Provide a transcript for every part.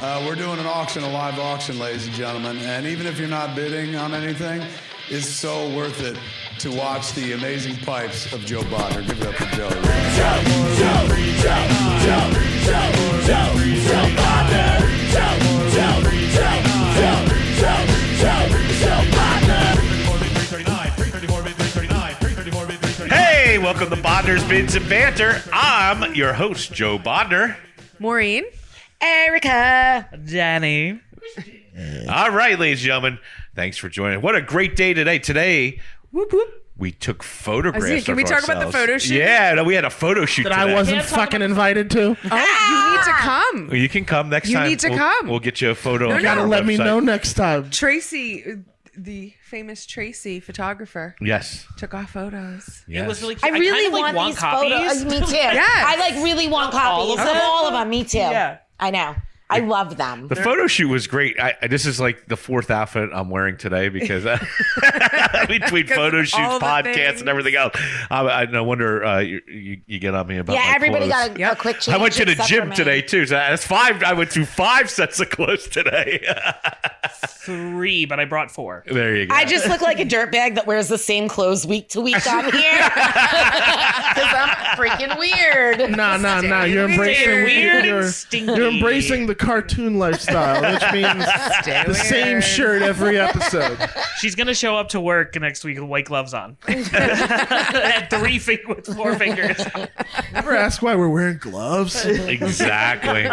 We're doing an auction, a live auction, ladies and gentlemen. And even if you're not bidding on anything, it's so worth it to watch the amazing pipes of Joe Bodnar. Give it up for Joe. Hey, welcome to Bodnars, Bids, and Banter. I'm your host, Joe Bodnar. Maureen. Erica. Danny. All right, ladies and gentlemen, thanks for joining. What a great day today. Today, Whoop, whoop. we took photographs Can we of talk about the ourselves. photo shoot? Yeah, no, we had a photo shoot That today. I wasn't fucking invited to. Oh, you need to come. Well, you can come next You time. need to We'll- come. We'll get you a photo. No, on no. our Gotta let me website. know next time. Tracy, the famous Tracy photographer, Yes. took our photos. Yes. It was really I cute. really kind of, want these copies. photos. Me too. Yes. I like really want all copies of of them? all of them. Me too. Yeah. I know. I love them. The photo shoot was great. This is like the fourth outfit I'm wearing today because between photo shoots, all the podcasts, things. and everything else. I no wonder you get on me about Yeah, my everybody clothes. got a quick change. I went to the except gym for me. today too. So that's 5. I went through 5 sets of clothes today. 3, but I brought 4. There you go. I just look like a dirtbag that wears the same clothes week to week on here. Because I'm freaking weird. Nah. You're embracing weird you're, and stinky. you're embracing the cartoon lifestyle, which means the same shirt every episode. She's gonna show up to work next week with white gloves on, and 3 with 4 fingers. Never ask why we're wearing gloves. Exactly.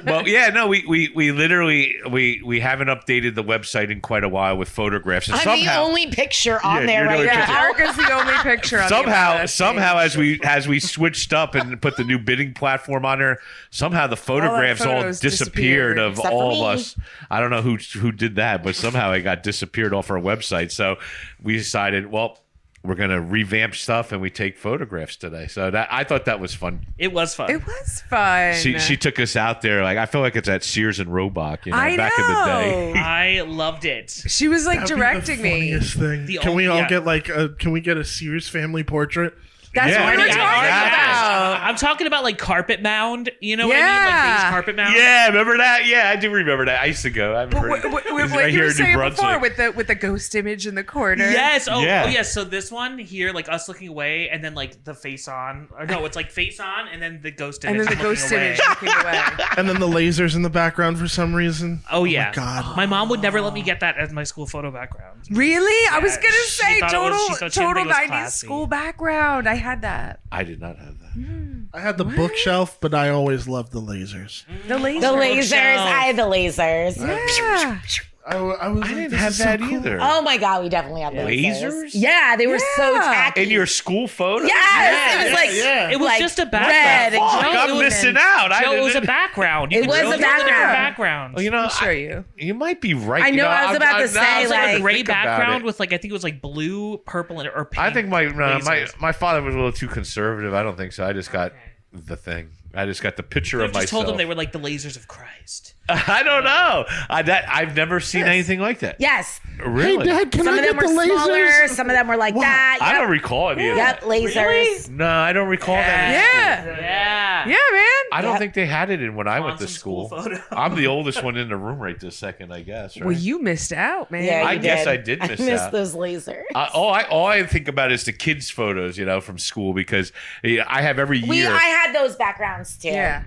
Well, yeah, no, we literally we haven't updated the website in quite a while with photographs, and I'm somehow the only picture on Yeah, there you're the right only now. picture. Erica's the only picture on the About Us somehow page. as we switched up and put the new bidding platform on there, somehow the photographs all photos disappeared of Except all for of me. us. I don't know who did that, but somehow it got disappeared off our website. So we decided, well, we're gonna revamp stuff and we take photographs today. So that I thought that was fun. It was fun. It was fun. She took us out there. Like I feel like it's at Sears and Roebuck, I back in the day. know. I loved it. She was like That'd be directing the me. funniest thing. The Can we only- all yeah. get like can we get a Sears family portrait? That's Yeah, what we're yeah, talking exactly. about. I'm talking about like carpet mound. You know what I mean? Like Yeah. base carpet mound. Yeah, remember that? Yeah, I do remember that. I used to go. I haven't heard it. What It's you right here were in New saying Brunswick. before with the ghost image in the corner. Yes. Oh, Yeah. oh, yes. So this one here, like us looking away, and then like the face on. Or no, it's like face on, and then the ghost image. And then the looking ghost away. image looking away. And then the lasers in the background for some reason. Oh yeah. my God. My mom would never let me get that as my school photo background. Really? I was Yeah, gonna she say thought it was- she thought she didn't total think it was 90s classy. school background. I had that. I did not have that. I had the bookshelf, but I always loved the lasers. The laser. The lasers. Bookshelf. I had the lasers. Yeah. I was like, didn't this have is so that cool. either. Oh my God, we definitely had Lasers? Yeah, they were so Yeah. tacky. In your school photo? Yes, it was like yeah. It was like just a red background. and Fuck, green I'm missing out. Joe, it was a didn't- background. You It could was show a us different background. backgrounds. Well, you know, I'll show you. you might be right. I know, You I was about to say, now I was like- gonna Gray think about background it. with like I think it was like blue, purple, or pink. I think my lasers. my father was a little too conservative. I don't think so. I just got the thing. I just got the picture I of just myself. told them they were like the lasers of Christ. I don't know. I've never seen anything like that. yes. Really? Hey, Dad, can Some I of them get were the smaller. lasers? Some of them were like that. I Yep. don't recall any of Yep, that. lasers. No, I don't recall that. Yeah. Yeah. Yeah, man. I don't Yep. think they had it in when I went to some school. school photo. I'm the oldest one in the room right this second, I guess. Right? Well, you missed out, man. Yeah, I you guess did. I did miss I missed out. those lasers. All I think about is the kids' photos, from school because I have every year. I had those backgrounds too. Yeah.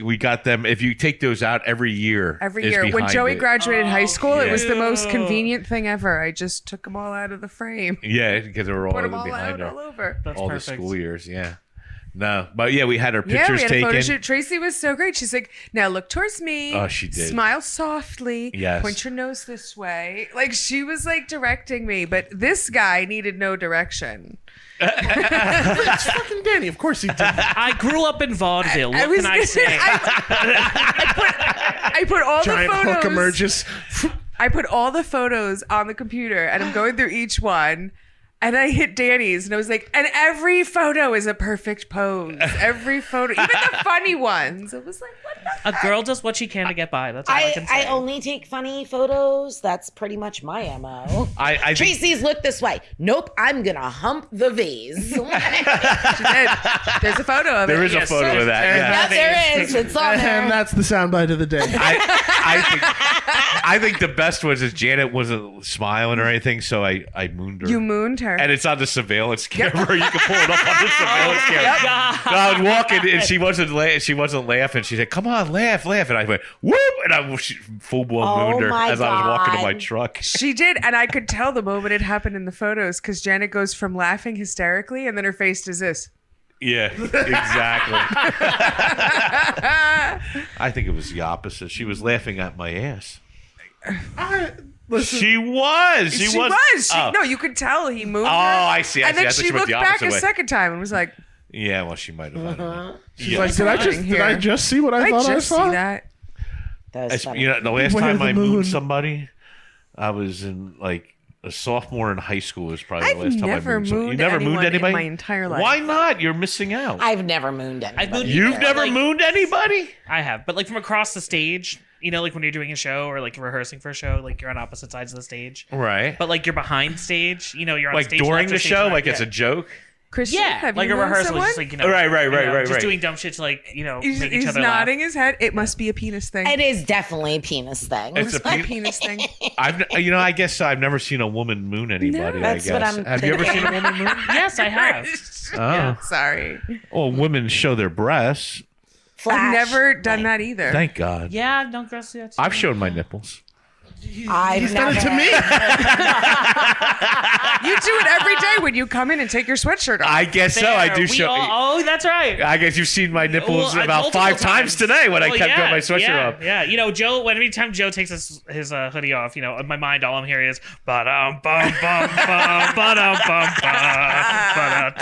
We got them. If you take those out every year, Every is year. When behind Joey it. graduated high school, it was the most Yeah. convenient thing ever. I just took them all out of the frame. Yeah, because they were all Put them all behind out all our, over. That's all perfect. the school years. Yeah. No, but yeah, we had our Yeah, we pictures had a photo taken. shoot. Tracy was so great. She's like, now look towards me. Oh, she did. Smile softly. Yes. Point your nose this way. Like, she was like directing me, but this guy needed no direction. It's fucking Danny. Of course he did. I grew up in vaudeville. I What was can I gonna- say? I put all Giant the hook photos. emerges. I put all the photos on the computer and I'm going through each one. And I hit Danny's and I was like, and every photo is a perfect pose. Every photo, even the funny ones. It was like, what the A girl does what she can to get by. That's all I can say. I only take funny photos. That's pretty much my MO. I think Tracy's look this way. Nope, I'm gonna hump the vase. She did. There's a photo of it. there is a photo of that. Yeah, there is. It's on there. And that's the soundbite of the day. I think the best was is Janet wasn't smiling or anything, so I mooned her. You mooned her. And it's on the surveillance camera. You can pull it up on the surveillance camera. So I was walking, and she wasn't laughing. She said, "Come on, laugh." And I went, "Whoop!" And I full blown mooned her my as I was walking to my God. truck. She did, and I could tell the moment it happened in the photos because Janet goes from laughing hysterically, and then her face does this. Yeah, exactly. I think it was the opposite. She was laughing at my ass. Listen, She was. No, you could tell he moved. Oh, her. I see. And I then thought she she went looked the back opposite a way. second time and was like, Yeah, well, she might have. I don't know. she's like, did I just see what I "I thought I just saw? see that." That was funny. You know, the last Where time the I moon? mooned somebody, I was in like a sophomore in high school. Was probably I've the last time never I mooned somebody. You mooned never mooned anyone in anybody? my entire life. Why not? You're missing out. I've never mooned anybody. mooned You've either. never Like- mooned anybody? I have, but like from across the stage, you know, like when you're doing a show or like rehearsing for a show, like you're on opposite sides of the stage. Right. But like you're behind stage, you know, you're on Like stage during left or the stage show, right. like it's Yeah. a joke. Christian, Yeah, have like you a mooned rehearsal, someone? just like, you know, Right, just right. doing dumb shit to like, you know, make each He's other nodding his head. It must be a penis thing. It is definitely a penis thing. It's a a penis thing. I guess I've never seen a woman moon anybody. That's I what guess. I'm Have you ever seen thinking. a woman moon? laugh. Yes, I have. Oh. Sorry. Well, women show their breasts. Flash. I've never done that either. Thank God. Yeah, don't girls do that too? I've shown my nipples. I've He's done it to never- me. You do it every day when you come in and take your sweatshirt off. I guess so. I do We show. oh, that's right. I guess you've seen my nipples Well, about multiple 5 times today when I kept yeah, my sweatshirt yeah, up. Yeah, you know, Joe. Every time Joe takes his hoodie off, you know, in my mind, all I'm hearing is ba-dum bum bum bum ba-dum bum bum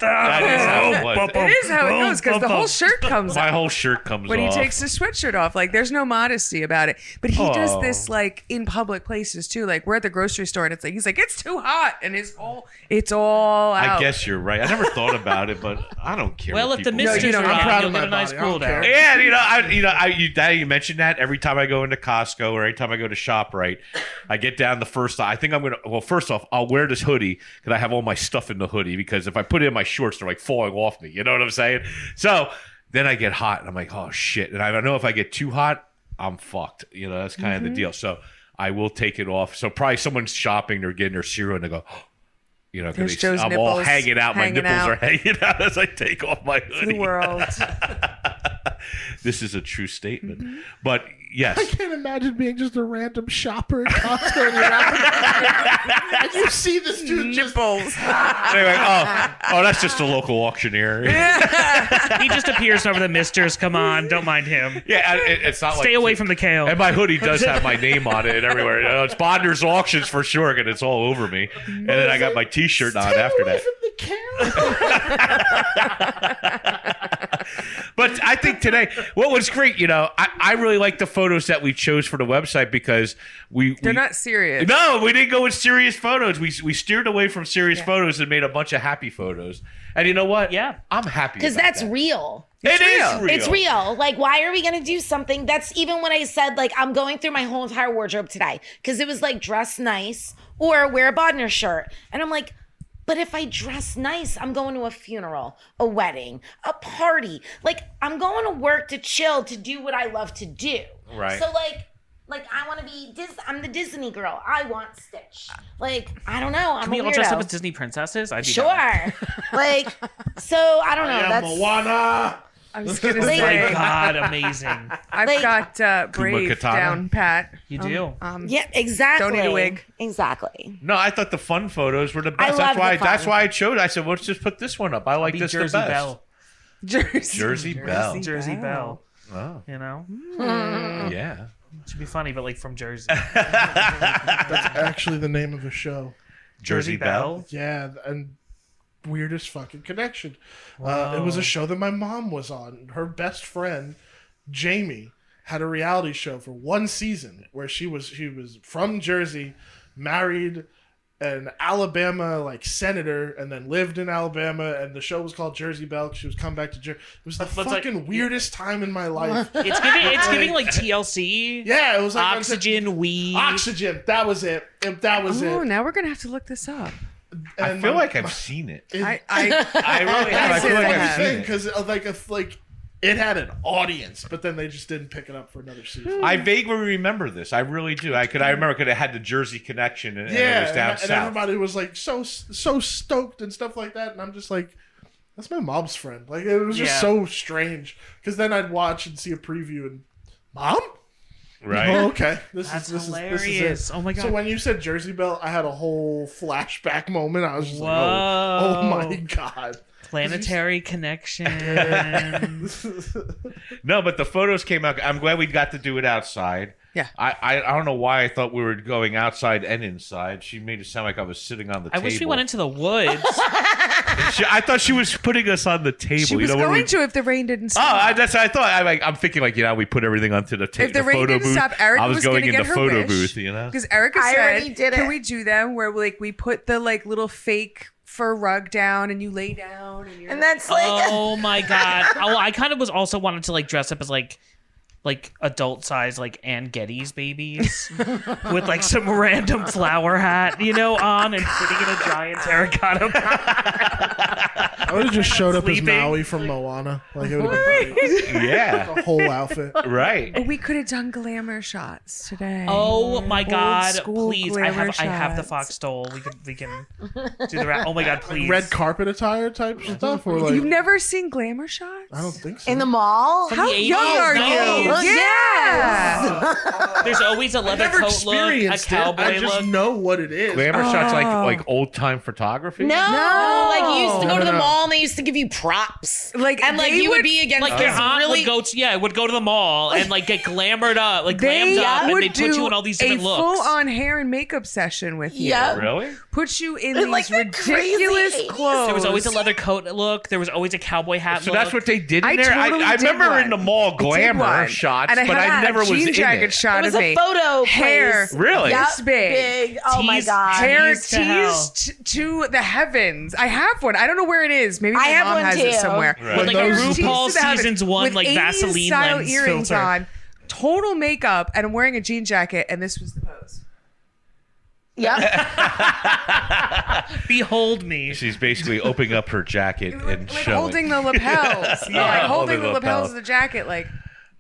That is how it was. It is how it goes because the whole shirt comes My off whole shirt comes when he off. takes his sweatshirt off. Like, there's no modesty about it. But he does Oh. this like in public places too. Like, we're at the grocery store and it's like he's like, it's too hot, and it's all out. I guess you're right. I never thought about it, but I don't care. Well, what if the people misters think. don't. are I'm on, proud you'll of get my a nice body. I don't cool down. care. Yeah, you mentioned that every time I go into Costco or every time I go to ShopRite, I get down the first. I think I'm gonna. Well, first off, I'll wear this hoodie because I have all my stuff in the hoodie because if I put it in my shorts, they're like falling off me. You know what I'm saying? So then I get hot and I'm like, oh shit! And I don't know if I get too hot, I'm fucked. You know, that's kind of the deal. So I will take it off. So probably someone's shopping, they're getting their cereal, and they go. You know, There's because Joe's I'm all nipples hanging out. My hanging nipples out. are hanging out as I take off my hoodie. the world. This is a true statement. But yes. I can't imagine being just a random shopper at Costco and you're out and you see this dude just Nipples. Anyway, oh, that's just a local auctioneer. He just appears over the misters. Come on, don't mind him. Yeah, it's not like Stay away from the kale. And my hoodie does have my name on it and everywhere. You know, it's Bodnars auctions for sure, and it's all over me. And then I got my T-shirt on after that. But I think today, what was great, you know, I really like the photos that we chose for the website because They're not serious. No, we didn't go with serious photos. We steered away from serious photos and made a bunch of happy photos. And you know what? Yeah. I'm happy Because about that's that. real. It is real. It's real. Like, why are we going to do something? That's even when I said, like, I'm going through my whole entire wardrobe today. Because it was like, dress nice or wear a Bodnar shirt. And I'm like, but if I dress nice, I'm going to a funeral, a wedding, a party. Like, I'm going to work to chill, to do what I love to do. Right. So, like I want to be, I'm the Disney girl. I want Stitch. Like, I don't know. I'm Can we a all dress up weirdo. as Disney princesses? I'd be down. Sure. Like, so I don't know. That's Moana. I was gonna Oh my say God, amazing. I've Like- got Brave Katana? down pat. You do. yeah, exactly. Don't need a wig. Exactly. No, I thought the fun photos were the I best. love That's the why fun. I chose. I said, well, let's just put this one up. I like Be this Jersey the best. Belle. Jersey Belle. Jersey Belle. Oh, You know? yeah. Should be funny, but like from Jersey. That's actually the name of a show. Jersey Belle. Yeah, and weirdest fucking connection. It was a show that my mom was on. Her best friend, Jamie, had a reality show for one season where she was from Jersey, married an Alabama like senator, and then lived in Alabama, and the show was called Jersey Belle. She was coming back to Jersey. It was the fucking weirdest time in my life. It's giving like TLC. Yeah, it was like Oxygen, weed. Oxygen. That was it. That was Oh, it. now we're gonna have to look this up. I feel like I've seen it. I really have. I feel like I've seen it. Because like it had an audience, but then they just didn't pick it up for another season. I vaguely remember this. I really do. I remember because it had the Jersey connection and it was down and south. everybody was like so stoked and stuff like that, and I'm just like, that's my mom's friend. Like it was just so strange. Because then I'd watch and see a preview and, Mom? Right. Oh, okay. This That's hilarious. is it. Oh my God. So when you said Jersey Belle, I had a whole flashback moment. I was just like, Whoa. oh my God. Planetary connection. No, but the photos came out. I'm glad we got to do it outside. Yeah. I don't know why I thought we were going outside and inside. She made it sound like I was sitting on the I table. wish we went into the woods. I thought she was putting us on the table. She was when going to if the rain didn't Oh, stop. that's what I thought. I'm thinking we put everything onto the table. If the rain didn't stop, Erica I was going gonna in get the her photo wish. booth, Because Erica I already said, did "Can it. we do them where we put the like little fake fur rug down and you lay down and you're And that's like, Oh my God. Oh, I kind of was also wanted to like dress up as like adult size like Ann Getty's babies with like some random flower hat, on and sitting in a giant terracotta. I would have just showed up as Sleeping. Maui from Moana. Like it would have been great. Yeah. The whole outfit. Right. Oh, we could have done glamour shots today. Oh my God! school Please, I have glamour the shots. fox stole. We can do the rat. Oh my God! Please. Red carpet attire type stuff, or like You've never seen glamour shots? I don't think so. in the mall? From How the 80s? young are you? No. Yeah. There's always a leather Never coat look, a experienced it. cowboy I just look. know what it is. Glamour shots like old time photography. No, like you used to go to the No. mall and they used to give you props. Like, and like they you would would- be against Like your this aunt really would go to the mall and like get glamored up, like They glammed up, and would they'd put you in all these different a looks. full-on hair and makeup session with you. Yep. Really? Put you in And, these like, the crazy ridiculous 80s. clothes. There was always a leather coat look. There was always a cowboy hat So look. that's what they did in I there. totally I did remember one. in the mall I did glamour one. shots, and but I had never a was jean in jacket it. shot It was of a me. photo Hair. place. Really? This Yep, big. Oh my Tease. God. Hair Tease to hell. teased to the heavens. I have one. I don't know where it is. Maybe my I have mom one has too. it somewhere. Right. With, When like a those- RuPaul Teased to the heavens seasons one, with like 80s Vaseline style lens earrings filter. on, total makeup, and I'm wearing a jean jacket, and this was the pose. Yep. Behold me. She's basically opening up her jacket and Like showing. holding the lapels. Yeah, like holding the lapels of the jacket. Like,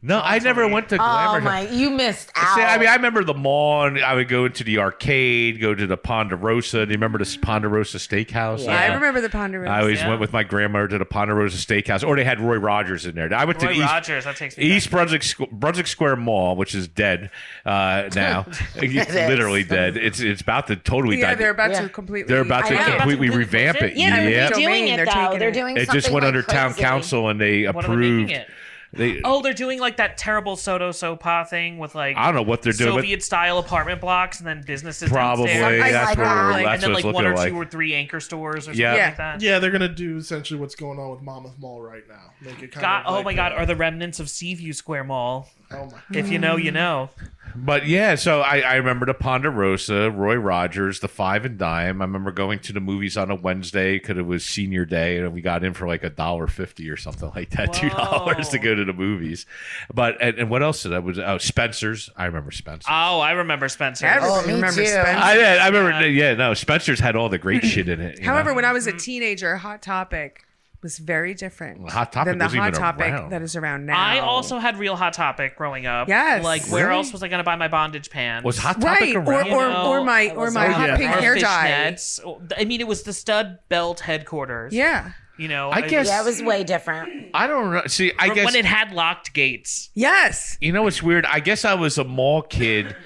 No, I never went to glamour. Oh my, you missed out. See, I mean, I remember the mall, and I would go into the arcade, go to the Ponderosa. Do you remember the Ponderosa Steakhouse? Yeah. I remember the Ponderosa. I always Yeah. went with my grandmother to the Ponderosa Steakhouse, or they had Roy Rogers in there. I went Roy to Rogers, that takes me East Brunswick Square Mall, which is dead now. It's is. literally dead. It's about to totally Yeah, die. they're about Yeah. to completely. They're about to I know. completely About to revamp it. yeah, they're Yeah. redoing Domain, it they're though. taking They're it. doing It something just went like under town crazy. council, and they What are they making approved. it? They, Oh, they're doing like that terrible Soto Sopa thing with like I don't know what they're doing, but Soviet style apartment blocks and then businesses probably downstairs. I that's like where that. we're, And that's and then what like it's one looking or like. two or three anchor stores or something Yeah. like that. Yeah, they're gonna do essentially what's going on with Monmouth Mall right now. Make it kind God, of oh like my God, are the remnants of Seaview Square Mall. oh my. If you know, you know. But yeah, so I remember the Ponderosa, Roy Rogers, the Five and Dime. I remember going to the movies on a Wednesday because it was senior day, and we got in for like $1.50 or something like that, $2 to go to the movies. But and what else did I was? Oh, Spencer's. I remember Spencer's. Oh, I remember Spencer. Everybody me remembers too. Spencer. I remember. Yeah, no, Spencer's had all the great shit in it. you However, know? when I was a teenager, Hot Topic was very different Hot Topic than the wasn't Hot even Topic around. that is around now. I also had Real Hot Topic growing up. Yes. Like, where Really? else was I going to buy my bondage pants? was Hot Topic right, around? You know, or my was hot yeah. pink Or hair dye. fishnets. I mean, it was the stud belt headquarters. Yeah. You know, I guess- Yeah, it was way different. I don't know. See, I guess when it had locked gates. Yes. you know what's weird. I guess I was a mall kid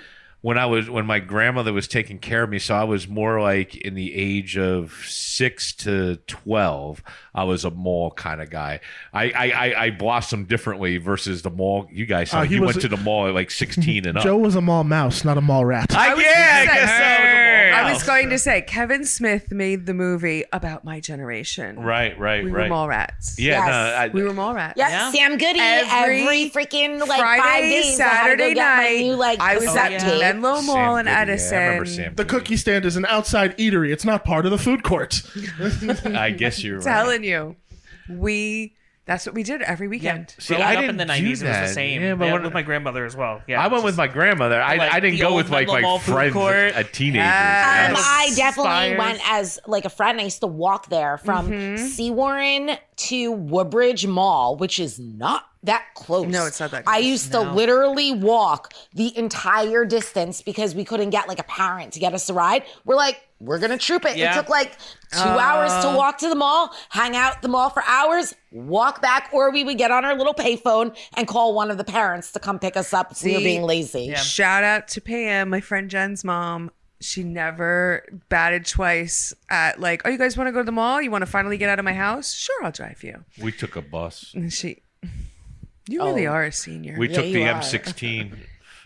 when my grandmother was taking care of me. So I was more like in the age of 6 to 12. I was a mall kind of guy. I blossomed differently versus the mall. You guys, he you was went to the mall at like 16 and up. Joe was a mall mouse, not a mall rat. I was guess gonna so. say- I was going to say Kevin Smith made the movie about my generation. Right. We were mall rats. Yeah, Yes. We were mall rats. Yeah, Sam Goody every freaking like Friday, 5 days. Saturday night. New, like, I was at cassette tape. Menlo Mall in Sam Goody, Edison. I remember Sam The Goody. cookie stand is an outside eatery. It's not part of the food court. I guess you're right. Telling you, that's what we did every weekend. See, Growing I up in the didn't do 90s, it was the that. same. Yeah, but Yeah, when- with my grandmother as well. Yeah, I went with my grandmother. I didn't the go old with like Menlo my Mall food friends court. at teenagers. Yes. I definitely Spires. went as like a friend. I used to walk there from Seawarren to Woodbridge Mall, which is not that close. No, it's not that I close. used to literally walk the entire distance because we couldn't get like a parent to get us a ride. We're like, we're gonna troop it. Yeah. It took like 2 hours to walk to the mall, hang out at the mall for hours, walk back, or we would get on our little payphone and call one of the parents to come pick us up if we were See? being lazy. Shout out to Pam, my friend Jen's mom. She never batted twice at like, oh, you guys want to go to the mall? You want to finally get out of my house? Sure, I'll drive you. We took a bus. And you really are a senior. We took you the are. M16.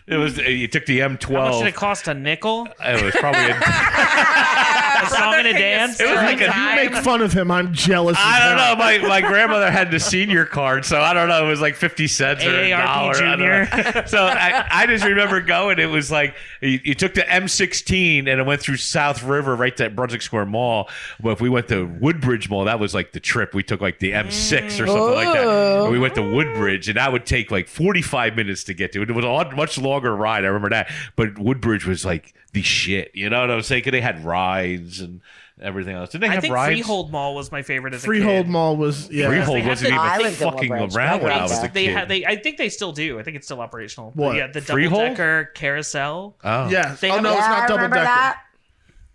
You took the How much did M12. it cost? A nickel? It was probably A song and a dance? It was like a- You make fun of him. I'm jealous. I as don't hell. know. My grandmother had the senior card, so I don't know. It was like 50 cents or a AARP dollar. I don't know. Junior. So I just remember going. It was like you took the M16 and it went through South River right to Brunswick Square Mall. But if we went to Woodbridge Mall, that was like the trip. We took like the M6 or something like that. And we went to Woodbridge, and that would take like 45 minutes to get to. It was a much longer ride. I remember that. But Woodbridge was like the shit. You know what I'm saying? 'Cause they had rides and everything else. Did they I have think rides? Freehold Mall was my favorite as a Freehold kid. Mall was Freehold They wasn't had even I lived in fucking Woodbridge. around when I was a They kid. had. I think they still do. I think it's still operational. But What? yeah, the Freehold? double-decker carousel. Oh. Yeah. They Oh have- no, it's Yeah, not I double remember decker. that.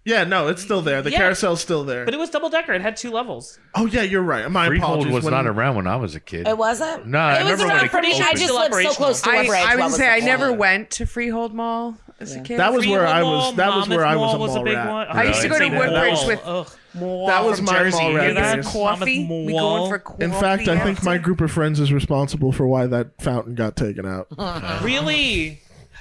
Yeah, no, it's still there. The Yeah. carousel's still there. But it was double-decker. It had 2 levels. Oh yeah, you're right. My Freehold apologies. was when- not around when I was a kid. It wasn't? No, I it was remember when around it for me. I opened. just Still lived so operational. close to I Woodbridge. was What gonna was say I the never point? went to Freehold Mall as a kid. That was where I Freehold was. That was where I was a Monmouth mall big rat. one. I used to go to Say Woodbridge mall. with Ugh. That was from my Jersey. mall You rat get days. some coffee. Monmouth We Mall. going for coffee. In fact, I think my after. group of friends is responsible for why that fountain got taken out. Really?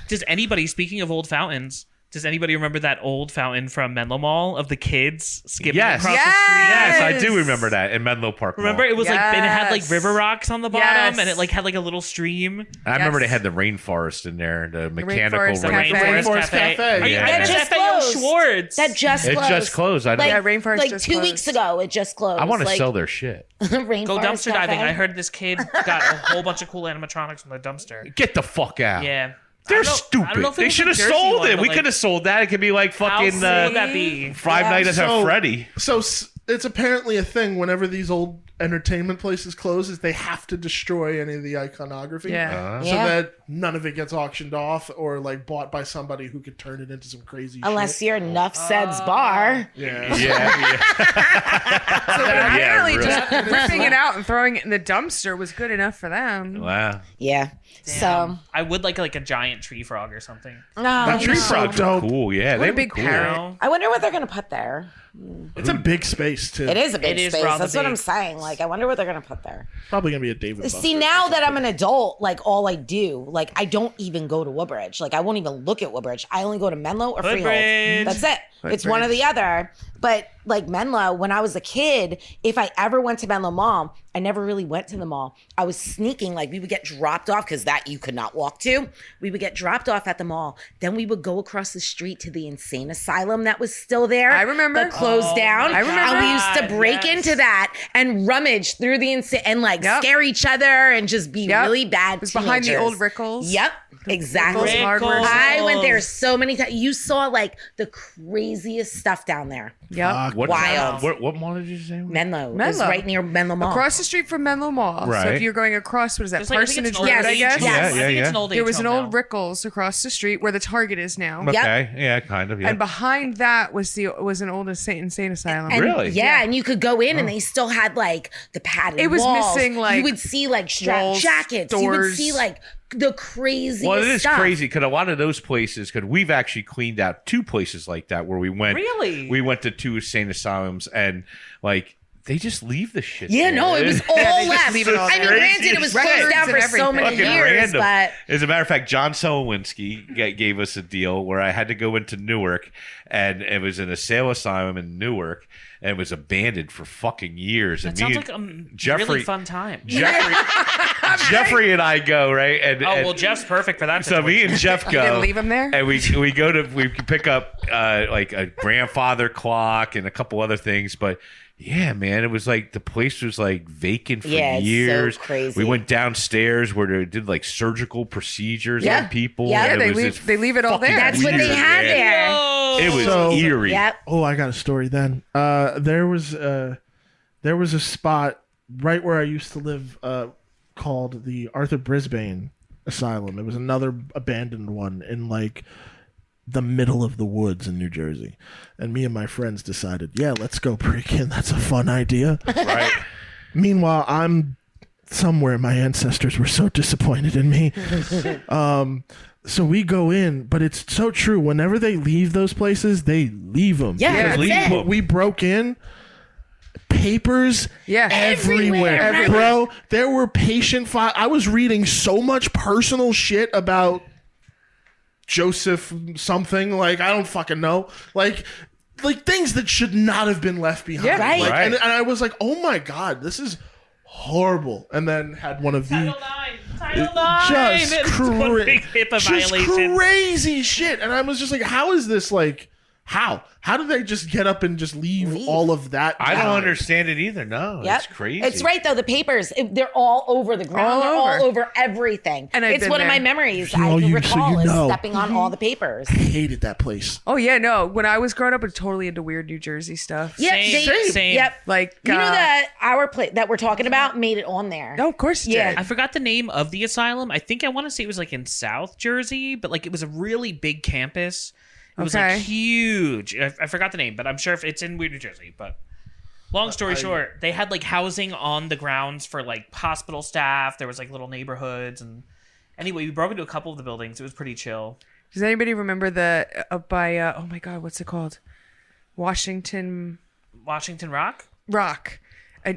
Does anybody, speaking of old fountains, does anybody remember that old fountain from Menlo Mall of the kids skipping Yes. across the Yes. street? Yes, I do remember that in Menlo Park Mall. Remember, it was like, and it had like Yes. river rocks on the bottom, Yes. and it like had like a little stream. I remember they Yes. had the rainforest in there, the mechanical Rainforest The Cafe. Rainforest Cafe. Are you Yeah. at It just Cafe on closed. Schwartz? That just It closed. just closed. I Like, Yeah, Rainforest like just 2 closed. weeks ago, it just closed. I want to like, sell their shit. Rainforest Go dumpster diving. Cafe. I heard this kid got a whole bunch of cool animatronics from the dumpster. Get the fuck out. Yeah. They're I don't know stupid. if it They was should a have Jersey sold one, it. but, We like, could have sold that. It could be like How fucking cool would that be? Five Nights at Freddy. So it's apparently a thing whenever these old entertainment places close is they have to destroy any of the iconography. Yeah. So Yeah. that none of it gets auctioned off or like bought by somebody who could turn it into some crazy Unless shit. you're Nuff Said's bar. Yeah. Yeah. So apparently really. just ripping it out and throwing it in the dumpster was good enough for them. Wow. Yeah. So, I would like a giant tree frog or something. no. That tree no. frogs are dope. Cool. Yeah. What they a were big cool. parrot. know? I wonder what they're going to put there. It's a big space too. It is a big It is space. rather That's what big. I'm saying. Like, I wonder what they're going to put there. Probably gonna be a David. See, Buster. now that I'm an adult, like all I do, like I don't even go to Woodbridge. Like I won't even look at Woodbridge. I only go to Menlo or Freehold. Woodbridge. That's it. It's one or the other. But like Menlo, when I was a kid, if I ever went to Menlo Mall, I never really went to the mall. I was sneaking, like we would get dropped off because that you could not walk to. We would get dropped off at the mall. Then we would go across the street to the insane asylum that was still there. I remember. That closed down. I remember. And we used to break Yes. into that and rummage through the insane and like Yep. scare each other and just be Yep. really bad. It was behind the teenagers. old Rickles. Yep, exactly. Rickles hardware Rickles. store. I went there so many times. You saw like the craziest stuff down there. Yep. What, Wild. What mall did you say? Menlo. It was Menlo. right near Menlo Mall. Across the street from Menlo Mall. So Right. if you're going across, what is that? There's, like, I think it's Parsonage an old Road, I age guess. home. Yeah, I think it's an old age There was an home old now. Rickles across the street where the Target is now. Yep. Okay. Yeah, kind of. Yeah. And behind that was an old insane asylum. And, Really? Yeah, and you could go in and they still had like the padded It was walls. missing, like, you would see like strap walls, jackets. You would doors. see like the craziest Well, it is stuff. crazy because a lot of those places, because we've actually cleaned out 2 places like that where we went. Really? We went to 2 insane asylums and like they just leave the shit. Yeah, there. no, it was all they just left. leave it all I mean, there. granted, it was Records closed down and for so everything. many Fucking years, random. but As a matter of fact, John Solowinski gave us a deal where I had to go into Newark, and it was in a sale asylum in Newark, and it was abandoned for fucking years. That And sounds me like a and Jeffrey, really fun time. Jeffrey and I go right, and Oh well, Jeff's perfect for that. so me situation. and Jeff go. didn't leave him there? And we pick up like a grandfather clock and a couple other things, but yeah, man, it was like the place was like vacant for Yeah, it's so years. crazy. We went downstairs where they did like surgical procedures Yeah. on people. Yeah. and Yeah, it they was leave- just they leave it all fucking there. that's what they weird, had man. there. It was So- eerie. Yep. Oh, I got a story then. There was a spot right where I used to live called the Arthur Brisbane Asylum. It was another abandoned one in like the middle of the woods in New Jersey. And me and my friends decided, yeah, let's go break in. That's a fun idea. Right. Meanwhile, I'm somewhere my ancestors were so disappointed in me. So we go in, but it's so true. Whenever they leave those places, they leave them. Yeah, that's leave it. them. We broke in, papers Yeah. everywhere. Everywhere. Bro, there were patient files. I was reading so much personal shit about Joseph something. Like, I don't fucking know. Like things that should not have been left behind. Yeah. Right. Like, Right. And I was like, oh my God, this is horrible. And then had one of the... Title 9. Just, It's one big HIPAA just violation. crazy shit. And I was just like, how is this like... How did they just get up and just leave all of that? I don't behind? understand it either. No, Yep. it's crazy. It's right though. The papers, they're all over the ground. All They're over. all over everything. And I've it's been one of my there. memories. Oh, I can so recall you is know. stepping on all the papers. I hated that place. Oh yeah, no. When I was growing up, I was totally into weird New Jersey stuff. Yep, Same. Yep. Like You know that our place that we're talking about made it on there. No, of course it Yeah. did. I forgot the name of the asylum. I think I want to say it was like in South Jersey, but like it was a really big campus. It was Okay. like huge. I forgot the name, but I'm sure if it's in Weird New Jersey. But long story short, they had like housing on the grounds for like hospital staff. There was like little neighborhoods, and anyway, we broke into a couple of the buildings. It was pretty chill. Does anybody remember the by oh my God, what's it called? Washington Rock. Rock.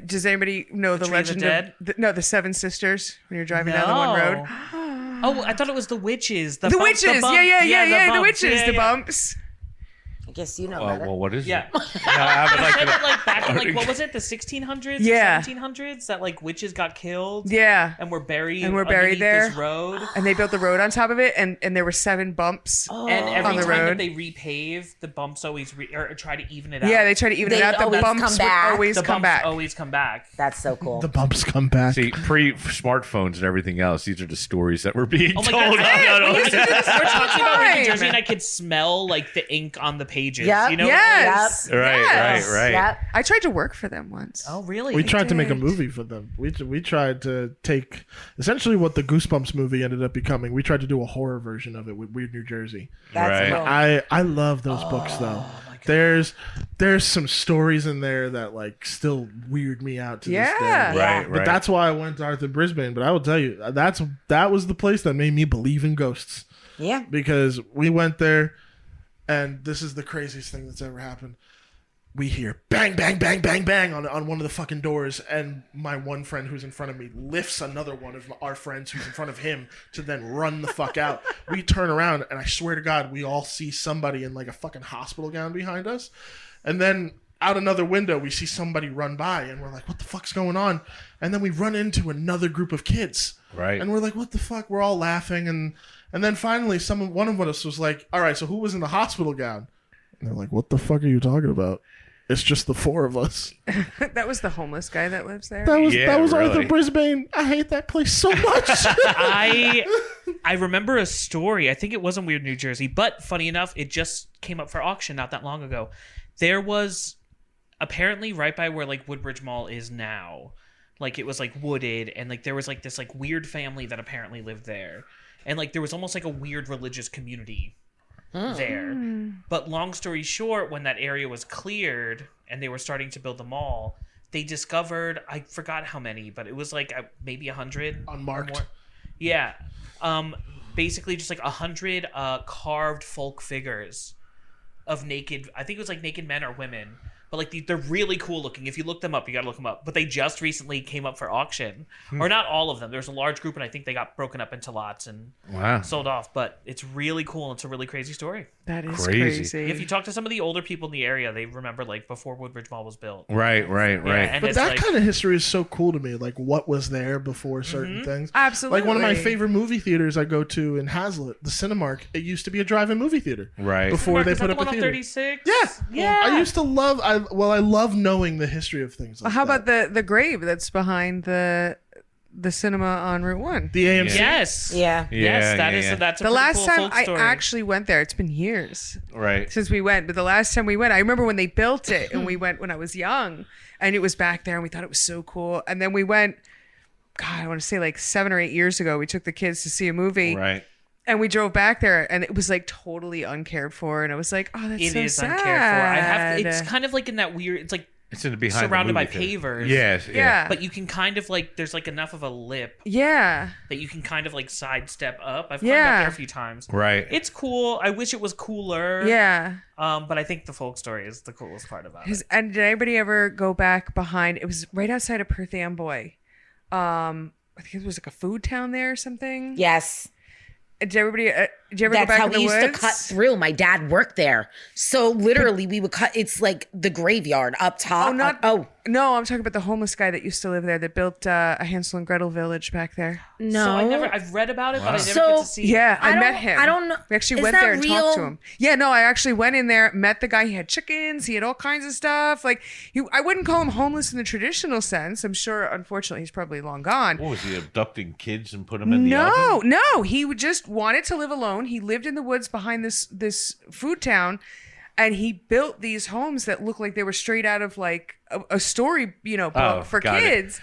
Does anybody know the Tree of the legend Dead? of no the Seven Sisters when you're driving down the one road? Oh, I thought it was the witches. The bump- witches, bump- yeah, the bumps. witches, Yeah, the yeah. bumps. I guess you know Well, better. what is Yeah. it? No, I would like Said to- that like back in like what was it, the 1600s, Yeah. or 1700s, that like witches got killed, Yeah, and were buried, And were buried underneath there. This road, and they built the road on top of it, and there were 7 bumps. Oh. and every on the time road. that they repave, the bumps always or try to even it out. Yeah, they try to even it They'd out. The always bumps come would back. always the come bumps back. always come back. That's so cool. The bumps come back. See, pre-smartphones and everything else, these are the stories that were being Oh my told. god! we used to do this all We're the talking about New time. Jersey, and I could smell like the ink on the pages. Yep. You know? Yes. Right, Yes. right. Yep. I tried to work for them once. Oh really? We tried to make a did. movie for them. We tried to take essentially what the Goosebumps movie ended up becoming. We tried to do a horror version of it with Weird New Jersey. That's Right. cool. I love those books though. There's some stories in there that like still weird me out to this Yeah. day. Right, But right. that's why I went to Arthur Brisbane. But I will tell you, that was the place that made me believe in ghosts. Yeah. Because we went there, and this is the craziest thing that's ever happened. We hear bang, bang, bang, bang, bang on one of the fucking doors, and my one friend who's in front of me lifts another one of our friends who's in front of him to then run the fuck out. We turn around, and I swear to God, we all see somebody in like a fucking hospital gown behind us. And then out another window, we see somebody run by, and we're like, what the fuck's going on? And then we run into another group of kids. Right. And we're like, what the fuck? We're all laughing, and then finally one of us was like, all right, so who was in the hospital gown? And they're like, what the fuck are you talking about? It's just the 4 of us. That was the homeless guy that lives there. That was Yeah, Arthur really. Brisbane. I hate that place so much. I remember a story. I think it was in Weird New Jersey, but funny enough, it just came up for auction not that long ago. There was apparently right by where like Woodbridge Mall is now, like it was like wooded, and like there was like this like weird family that apparently lived there, and like there was almost like a weird religious community there. But long story short, when that area was cleared and they were starting to build the mall, they discovered, I forgot how many, but it was like maybe 100 Unmarked. or more. Yeah. Basically just like 100 carved folk figures of naked, I think it was like naked men or women, but like they're really cool looking. If you look them up, you gotta look them up. But they just recently came up for auction, or not all of them. There's a large group, and I think they got broken up into lots and sold off. But it's really cool. And it's a really crazy story. That is Crazy. crazy. If you talk to some of the older people in the area, they remember like before Woodbridge Mall was built. Right. And But it's that like, kind of history is so cool to me. Like what was there before certain things. Absolutely. Like one of my favorite movie theaters I go to in Hazlitt, the Cinemark. It used to be a drive-in movie theater. Right. Before they is that put the up one a on theater. 36? Yeah. I used to love. I love knowing the history of things. Like How that. about the grave that's behind the cinema on Route 1? The AMC? Yes. Yeah. Yes, Yeah, yeah. that's a The pretty last cool time folk I story. actually went there, it's been years Right. since we went, but the last time we went, I remember when they built it and we went when I was young and it was back there and we thought it was so cool. And then we went, God, I want to say like 7 or 8 years ago, we took the kids to see a movie. Right. And we drove back there, and it was like totally uncared for, and I was like, "Oh, that's It so is sad." uncared for. I have. It's kind of like in that weird. It's like It's in the behind surrounded the by movie theater. pavers. Yes. Yeah, But you can kind of like there's like enough of a lip yeah, that you can kind of like sidestep up. I've climbed Yeah. up there a few times. Right. It's cool. I wish it was cooler. yeah. But I think the folk story is the coolest part about it. And did anybody ever go back behind? It was right outside of Perth Amboy. I think it was like a food town there or something. Yes. Did everybody? Did you ever That's go back how in we the used woods? to cut through. My dad worked there. So literally we would cut. It's like the graveyard up top. Oh, not. Oh, No, I'm talking about the homeless guy that used to live there that built a Hansel and Gretel village back there. no. So I've read about it, but I never So- get to see it. Yeah, I met don't- him. I don't know- We actually is went that there and talked real? to him. Yeah, no, I actually went in there, met the guy. He had chickens. He had all kinds of stuff. Like, I wouldn't call him homeless in the traditional sense. I'm sure, unfortunately, he's probably long gone. What was he abducting kids and put them in the oven? No, he just wanted to live alone. He lived in the woods behind this food town, and he built these homes that looked like they were straight out of like a story, book Oh, for got it. kids.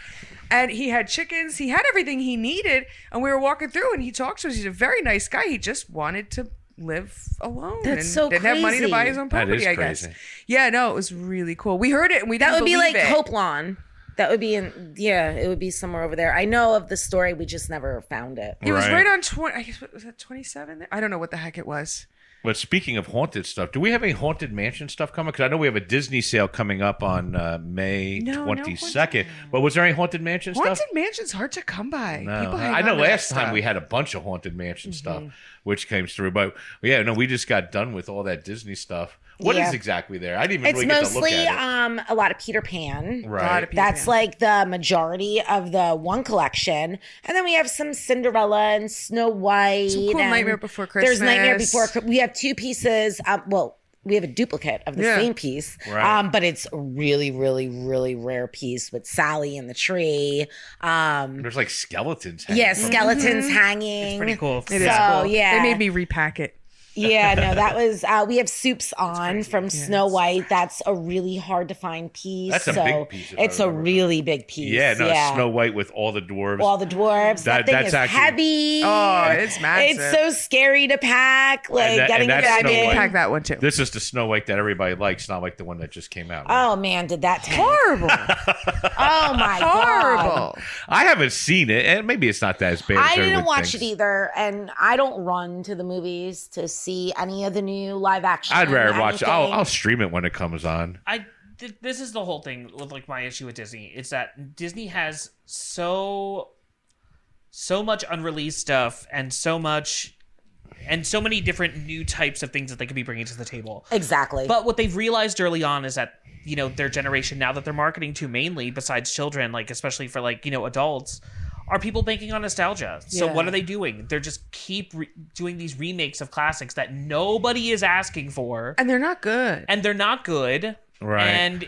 And he had chickens. He had everything he needed. And we were walking through, and he talked to us. He's a very nice guy. He just wanted to live alone. That's and so didn't have money to crazy. buy his own That property. is I guess. crazy. Yeah, no, it was really cool. We heard it, and we that didn't would be believe like it. Hope Lawn. That would be in. Yeah, it would be somewhere over there. I know of the story. We just never found it. It was Right. right on 20. I guess what was that 27? There? I don't know what the heck it was. But speaking of haunted stuff, do we have any haunted mansion stuff coming? Because I know we have a Disney sale coming up on May No, 22nd. But was there any haunted mansion Haunted stuff? Mansion's hard to come by. No. People hang I know on to that last time stuff. Mm-hmm. we had a bunch of haunted mansion stuff, which came through. But yeah, no, we just got done with all that Disney stuff. What is Yeah. exactly there? I didn't even It's really get to look mostly at a lot of Peter Pan. it. A lot Right. of Peter That's Pan. like the majority of the one collection. And then we have some Cinderella and Snow White. Some cool and Nightmare Before There's Nightmare Christmas. Before. We have two pieces. We have a duplicate of the Yeah. same piece. Right. But it's a really, really, really rare piece with Sally in the tree. There's like skeletons. hanging Yeah, from- skeletons hanging. It's pretty cool. It is So, cool. yeah. They made me repack it. Yeah, no, that was we have Soups on from Snow White. That's a really hard to find piece. That's a so big piece, if I It's a remember really big piece. Yeah, no, Snow White with all the dwarves. All the dwarves. That thing That's is actually- heavy. Oh, it's massive. It's so scary to pack. Like that- getting and it that's that Snow big. White. Pack that one too. This is the Snow White that everybody likes, not like the one that just came out. right? Oh man, did that tank. Horrible. Oh my god. Horrible. I haven't seen it, and maybe it's not that as bad as I everyone didn't watch thinks. it either, and I don't run to the movies to see any of the new live action. I'd rather watch it. anything. I'll stream it when it comes on. This is the whole thing with like my issue with Disney. It's that Disney has so much unreleased stuff and so many different new types of things that they could be bringing to the table. Exactly. But what they've realized early on is that, their generation now that they're marketing to mainly besides children, like especially for like, adults, are people banking on nostalgia. So Yeah. what are they doing? They're just keep doing these remakes of classics that nobody is asking for. And they're not good. And they're not good. Right. And,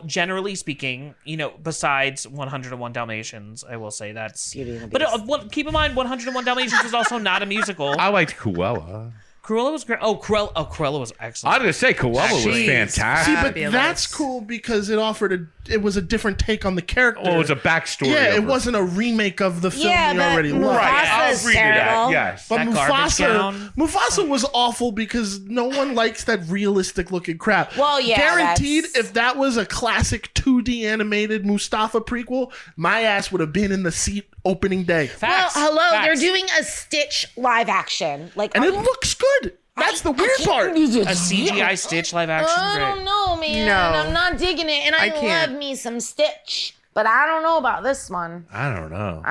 generally speaking, besides 101 Dalmatians, I will say that's... Beauty and the But keep in mind, 101 Dalmatians was also not a musical. I liked Cruella. Cruella was great. Cruella was I excellent. was gonna say Cruella was Jeez. fantastic. See, but Fabulous. that's cool because it was a different take on the character. Well, it was a backstory. Yeah, of it her. wasn't a remake of the film Yeah, we but already Mufasa- loved. Right, I'll Mufasa's agree to that. terrible. Yes. But That garbage gown. Mufasa was awful because no one likes that realistic looking crap. Well, yeah, guaranteed. that's- If that was a classic 2D animated Mustafa prequel, my ass would have been in the seat opening day, Facts. Well, hello, Facts. they're doing a Stitch live action. Like, and are it you- looks good. That's the weird part. A CGI Stitch live action. I don't know, man. No. I'm not digging it, and I can't. love me some Stitch, but I don't know about this one. I don't know.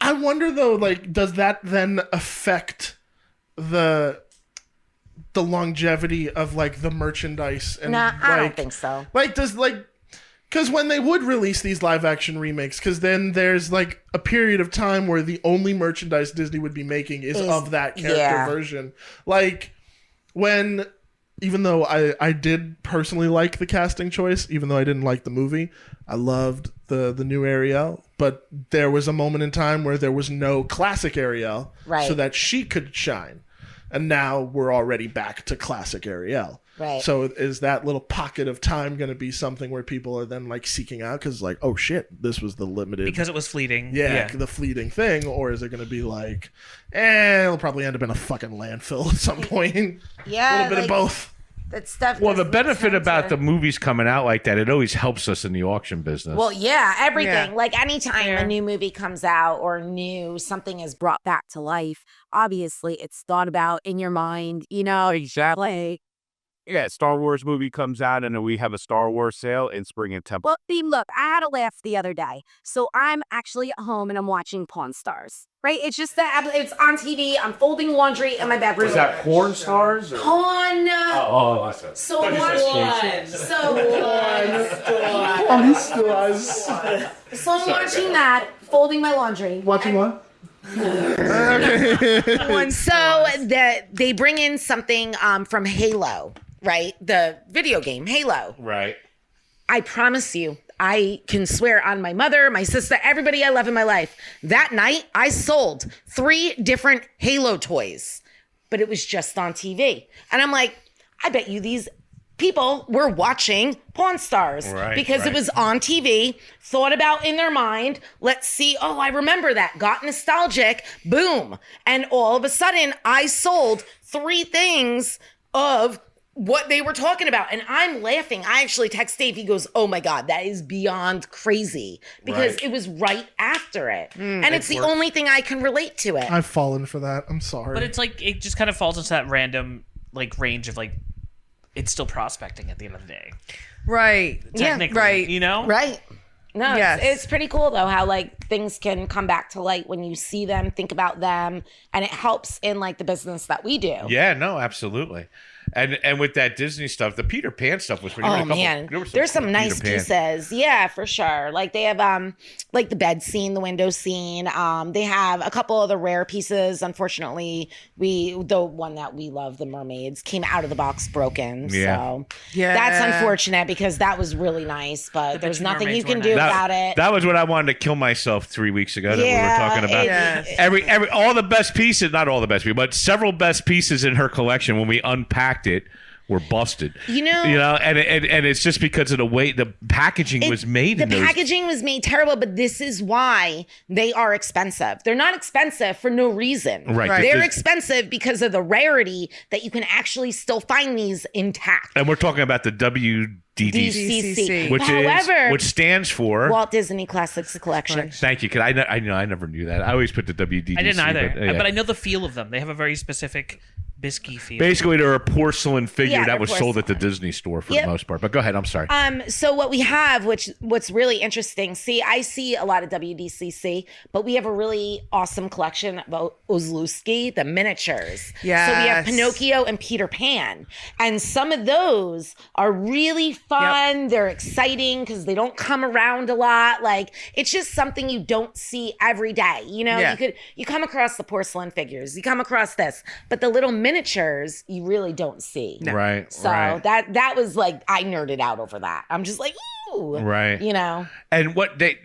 I wonder though, like, does that then affect the longevity of like the merchandise? And Nah, I like, don't think so. Like, because when they would release these live action remakes, because then there's like a period of time where the only merchandise Disney would be making is of that character version. Like even though I did personally like the casting choice, even though I didn't like the movie, I loved the new Ariel. But there was a moment in time where there was no classic Ariel, Right. so that she could shine. And now we're already back to classic Ariel. Right. So is that little pocket of time going to be something where people are then like seeking out because like, oh shit, this was the limited Because it was fleeting. the fleeting thing, or is it going to be like, it'll probably end up in a fucking landfill at some point. Yeah, a little bit of both. That stuff. Well, the doesn't benefit sense about it. the movies coming out like that, it always helps us in the auction business. Well, yeah, everything. Yeah. Like anytime Yeah. a new movie comes out or something is brought back to life, obviously it's thought about in your mind, Exactly. Yeah, Star Wars movie comes out and then we have a Star Wars sale in Spring and Temple. Well, see, look, I had a laugh the other day. So I'm actually at home and I'm watching Pawn Stars, right? It's just that it's on TV. I'm folding laundry in my bedroom. Is that Porn Stars? Or? Pawn. Oh, that's it. So watching. So I'm watching that, folding my laundry. Watching what? So they bring in something from Halo, right? The video game Halo. right. I promise you, I can swear on my mother, my sister, everybody I love in my life. That night, I sold 3 different Halo toys, but it was just on TV. And I'm like, I bet you these people were watching Pawn Stars because it was on TV, thought about in their mind, let's see, oh, I remember that, got nostalgic, boom. And all of a sudden, I sold 3 things of what they were talking about. And I'm laughing. I actually text Dave. He goes, oh my God, that is beyond crazy because it was right after it. And it's the only thing I can relate to it. I've fallen for that. I'm sorry. But it's like, it just kind of falls into that random like range of like, it's still prospecting at the end of the day. Right. Technically, right. you know? Right. No, Yes. it's pretty cool though how like things can come back to light when you see them, think about them, and it helps in like the business that we do. Yeah, no, absolutely. And with that Disney stuff, the Peter Pan stuff was pretty. Oh man, there's some nice pieces. Yeah, for sure. Like they have like the bed scene, the window scene. They have a couple of the rare pieces. Unfortunately, the one that we love, the mermaids, came out of the box broken. Yeah. So Yeah. that's unfortunate because that was really nice, but there's nothing you mermaids can were do nice. about it. That was what I wanted to kill myself 3 weeks ago that we were talking about. Yes. Every all the best pieces, not all the best pieces, but several best pieces in her collection when we unpacked it were busted. You know, and it's just because of the way the packaging was made. The packaging was made terrible, but this is why they are expensive. They're not expensive for no reason. Right. They're expensive because of the rarity that you can actually still find these intact. And we're talking about the WDDC, DCC. which stands for Walt Disney Classics Collection. Thank you. Cause I never knew that. I always put the WDDC. I didn't either. But, yeah. But I know the feel of them. They have a very specific biscuit feel. Basically, they're a porcelain figure Yeah, that they're was sold at the Disney store for the most part. But go ahead. I'm sorry. So what we have, what's really interesting, I see a lot of WDCC, but we have a really awesome collection of Ozlowski, the miniatures. Yes. So we have Pinocchio and Peter Pan. And some of those are really fun. Yep. They're exciting because they don't come around a lot. Like, it's just something you don't see every day. You know, Yeah. you come across the porcelain figures, you come across this, but the little miniatures you really don't see. Right. So that was like, I nerded out over that. I'm just like, ooh. Right. You know. And what they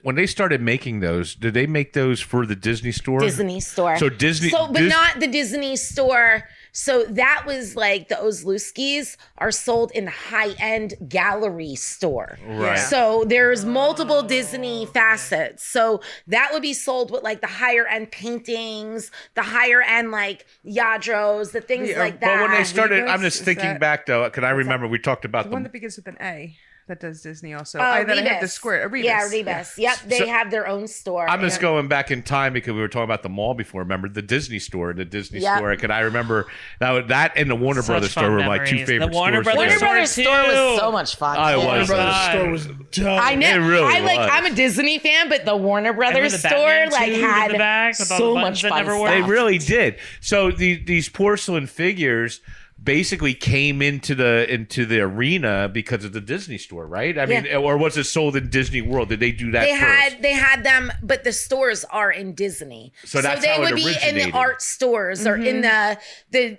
when they started making those, did they make those for the Disney store? Disney store. So Disney. So, but not the Disney store. So that was like the Ozlowskis are sold in the high-end gallery store. Right. So there's multiple Disney facets. So that would be sold with like the higher-end paintings, the higher-end like Yadros, the things like that. But when they started, I'm Regos, just is thinking that- back though, because I remember we talked about The one them. that begins with an A. that does Disney also. I have the Rebus. Square. Rebus. Yeah, Rebus. Yep, they have their own store. I'm just going back in time because we were talking about the mall before. Remember the Disney store? The Disney store. Because I remember that and the Warner Brothers store were my two favorite The Warner stores. Brothers Warner Brothers too. store was so much fun. I Warner was. Brothers store was dope. I know. It really I'm a Disney fan, but the Warner Brothers the store Batman like tube in had the back with all so the much buttons that fun never stuff. worked. They really did. So these porcelain figures basically came into the arena because of the Disney store, right? I mean, or was it sold in Disney World? Did they do that first? They had them, but the stores are in Disney. So that's they how it would be in originated. the art stores or in the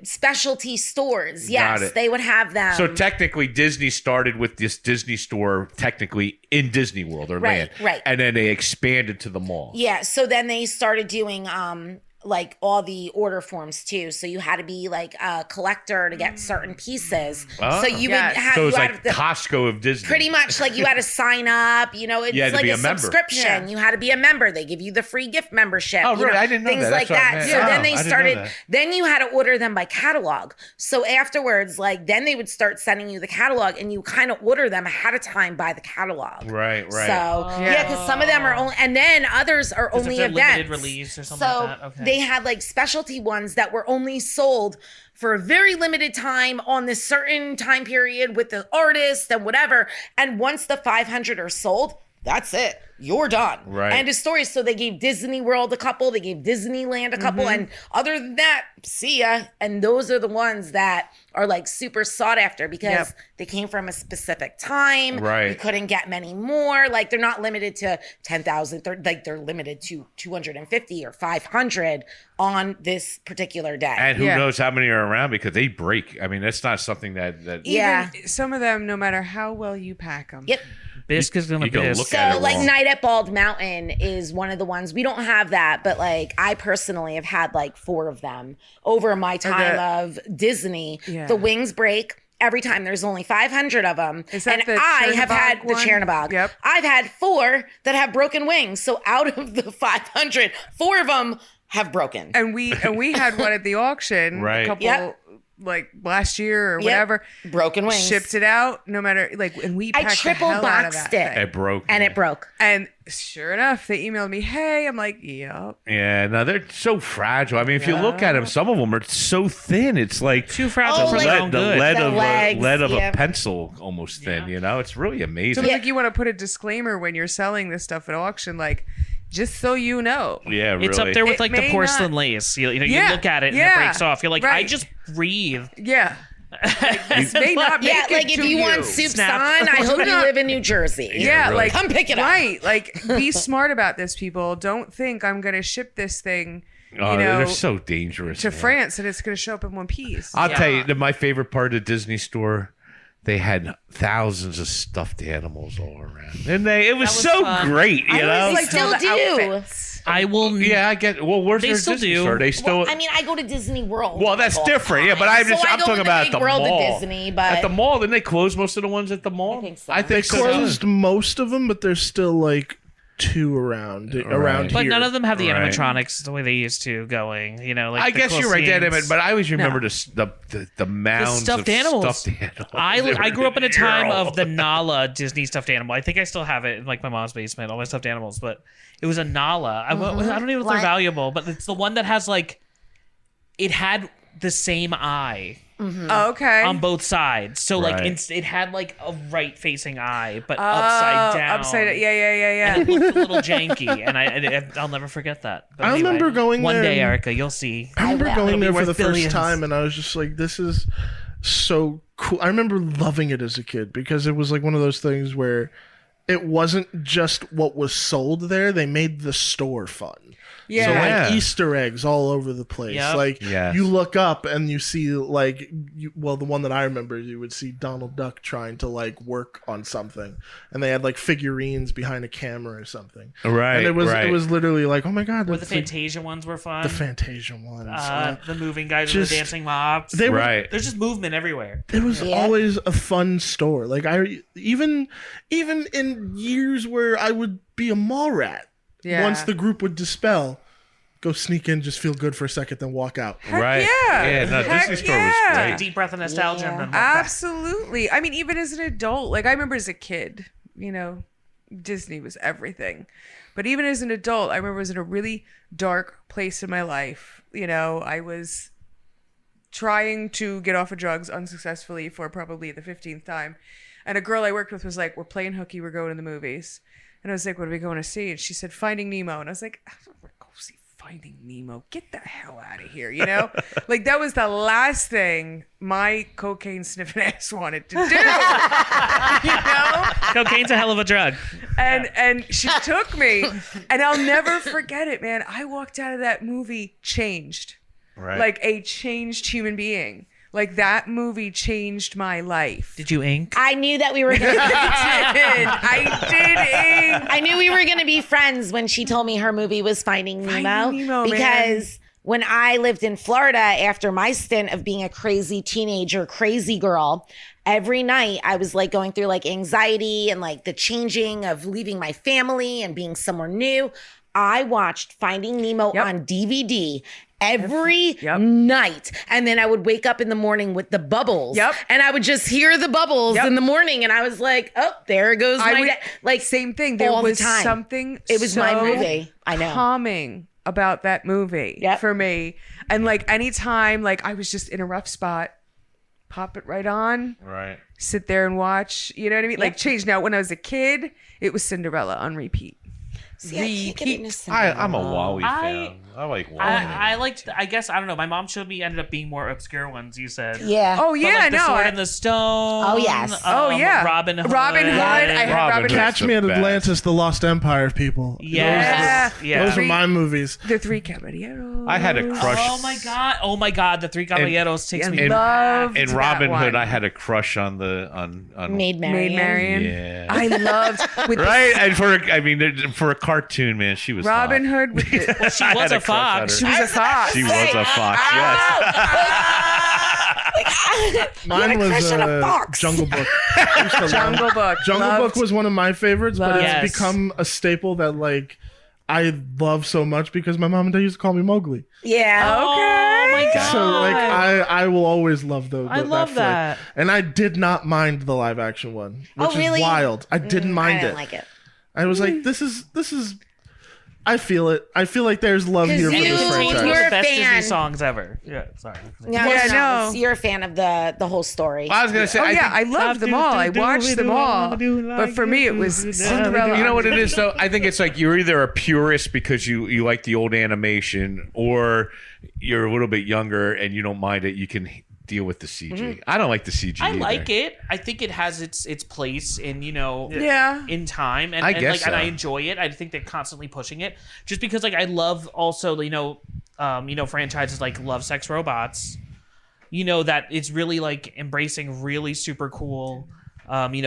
specialty stores. Yes, it. they would have them. So technically, Disney started with this Disney store, technically in Disney World or land, right. and then they expanded to the mall. Yeah, so then they started doing like all the order forms too. So you had to be like a collector to get certain pieces. Oh. So you would have So it was you like had to- Costco of Disney. pretty much like you had to sign up, it's You had to like be a a member. subscription. Yeah. You had to be a member. They give you the free gift membership. Oh, really? I didn't know things that. like That's what I that. meant. So Oh, then they I didn't know started, that. then you had to order them by catalog. So afterwards, like then they would start sending you the catalog and you kind of order them ahead of time by the catalog. Right. So yeah, because some of them are only, and then others are If only they're events. limited release or something So like that. Okay. they had like specialty ones that were only sold for a very limited time on this certain time period with the artist and whatever. And once the 500 are sold, that's it. You're done. Right. End of story. So they gave Disney World a couple, they gave Disneyland a couple, and other than that, see ya. And those are the ones that are like super sought after because they came from a specific time. Right. You couldn't get many more. Like they're not limited to 10,000. They're limited to 250 or 500 on this particular day. And who knows how many are around because they break. I mean, that's not something that Yeah. Even some of them, no matter how well you pack them. Yep. Bisque is gonna you go bisque. look So at it like wrong. Night at Bald Mountain is one of the ones we don't have that, but like I personally have had like 4 of them over my time of Disney. Yeah. The wings break every time. There's only 500 of them, Is that and the I have had Chernabog the one? Chernabog. Yep. I've had 4 that have broken wings. So out of the 500, 4 of them have broken. And we had one at the auction Right. a couple Yep. like last year or Yep. whatever. Broken wings. Shipped it out, no matter like, and we I packed the triple hell out of boxed that it. thing. it broke. And it broke. And sure enough, they emailed me, "Hey," I'm like, "Yep." Yeah, no, they're so fragile. I mean, if you look at them, some of them are so thin. It's like Too fragile Oh, for like- their own the good. lead The of legs, lead of yeah. a pencil, almost thin. You know, it's really So amazing. it's like you want to put a disclaimer when you're selling this stuff at auction, like, just so you know. Yeah, really. It's up there with It like the may porcelain not- lace. You know, Yeah, you look at it and yeah, it breaks off. You're like, I right. just breathe. Yeah. This may not make Yeah, it like if to you want soup Snap. on, I hope you not- live in New Jersey. Yeah, really. like Come pick it up. Right, like be smart about this, people. Don't think I'm gonna ship this thing, Oh, you know, they're so dangerous. to man. France and it's gonna show up in one piece. I'll tell you, my favorite part of the Disney store, they had thousands of stuffed animals all around, and it was was so fun. great. You know, always liked all still the do. outfits. I will. yeah, I get. Well, where's They their still Disney do. store? They still. Well, I mean, I go to Disney World. Well, that's all the different. Yeah, but time. I'm So I go talking in the about big at the world mall. of Disney, but At the mall, didn't they close most of the ones at the mall? I think so. I They think so. closed most of them, but there's still like 2 around Right. But here. none of them have the Right. animatronics the way they used to going. You know, like I the guess cool you're right, Dan. scenes. But I always remember the mounds stuffed of animals. stuffed animals. I grew up in a time of the They were- Nala Disney stuffed animal. I think I still have it in like my mom's basement, all my stuffed animals. But it was a Nala. I don't even know if they're Like- valuable, but it's the one that has like, it had the same eye Oh, okay. on both sides. So like Right. it had like a right facing eye, but upside down. Upside down. Yeah. And it looked a little janky, and I'll never forget that. But I anyway, remember going one there day, and- Erica, you'll see. I remember will. going It'll be there for worth the billions. first time, and I was just like, "This is so cool." I remember loving it as a kid because it was like one of those things where it wasn't just what was sold there; they made the store fun. Yeah. So Yeah. like Easter eggs all over the place. Yep. Like Yes. you look up and you see like the one that I remember, you would see Donald Duck trying to like work on something, and they had like figurines behind a camera or something. Right, And it right. was literally like, oh my god, Where the that's like Fantasia ones were fun. the Fantasia ones. The moving guys with just- the dancing mops. They were Right. There's just movement everywhere. It was Yeah. always a fun store. Like I even in years where I would be a mall rat. Yeah. Once the group would dispel, go sneak in, just feel good for a second, then walk out. Right. yeah. No, Heck Disney Store yeah. was great. Deep breath of nostalgia. And then walk back. Absolutely. I mean, even as an adult, like I remember as a kid, you know, Disney was everything. But even as an adult, I remember I was in a really dark place in my life. You know, I was trying to get off of drugs unsuccessfully for probably the 15th time. And a girl I worked with was like, we're playing hooky, we're going to the movies. And I was like, what are we going to see? And she said, Finding Nemo. And I was like, I don't want to go see Finding Nemo. Get the hell out of here, you know? Like, that was the last thing my cocaine sniffing ass wanted to do, you know? Cocaine's a hell of a drug. And she took me, and I'll never forget it, man. I walked out of that movie changed, Right. like a changed human being. Like, that movie changed my life. Did you ink? I knew that we were going to I did. I knew we were going to be friends when she told me her movie was Finding Nemo. Finding Nemo, man. Because when I lived in Florida after my stint of being a crazy teenager, crazy girl, every night I was like going through like anxiety and like the changing of leaving my family and being somewhere new. I watched Finding Nemo on DVD every night. And then I would wake up in the morning with the bubbles. And I would just hear the bubbles in the morning. And I was like, oh, there goes my day. Like, same thing. There all the was time. something It was so my movie. I know. calming about that movie for me. And like anytime like I was just in a rough spot, pop it right on. Right. Sit there and watch. You know what I mean? Like change. Now, when I was a kid, it was Cinderella on repeat. See, I can't get into Cinderella. I'm a Wally fan. I like Wally. I liked. I guess I don't know. My mom showed me ended up being more obscure ones. You said. Yeah. Oh But, yeah, like, the no. Sword in the Stone. Oh, yes. Oh yeah. Robin Hood. Robin Hood. I had Robin Hood. Catch Me at the best. Atlantis, The Lost Empire, people. Yes. Yeah. Those are my movies. The Three Caballeros. I had a crush. Oh my god! Oh my god! The Three Caballeros takes me. in- loved In that Robin Hood, one. I had a crush on the on Maid Maid Marian. Yeah. I loved with Right, and for a cartoon, man, she was Robin hot. Hood with the, Well, she was a fox. she was a fox. She was a fox. Yes. Mine was Jungle Book. I used to love- Jungle Book. Jungle Loved- Book was one of my favorites, but Loved- it's Yes. become a staple that like I love so much because my mom and dad used to call me Mowgli. Yeah. Oh my god! So like I will always love I love flick. that. And I did not mind the live action one, which really? is wild. I didn't mind I didn't it. like it. I was like, this is. I feel it. I feel like there's love here for you- this It's You're one of franchise. the a best fan. Disney songs ever. Yeah, sorry. no. You're a fan of the whole story. I was gonna say. Oh I yeah, think- I loved them all. I watched them all. But for me, it was Cinderella. You know what it is though? I think it's like you're either a purist because you like the old animation, or you're a little bit younger and you don't mind it. You can deal with the CG. I don't like the CG. I either. like it. I think it has its place in Yeah. in time, and, I and guess like and I so. enjoy it. I think they're constantly pushing it, just because like I love also franchises like Love, Sex, Robots. That it's really like embracing really super cool.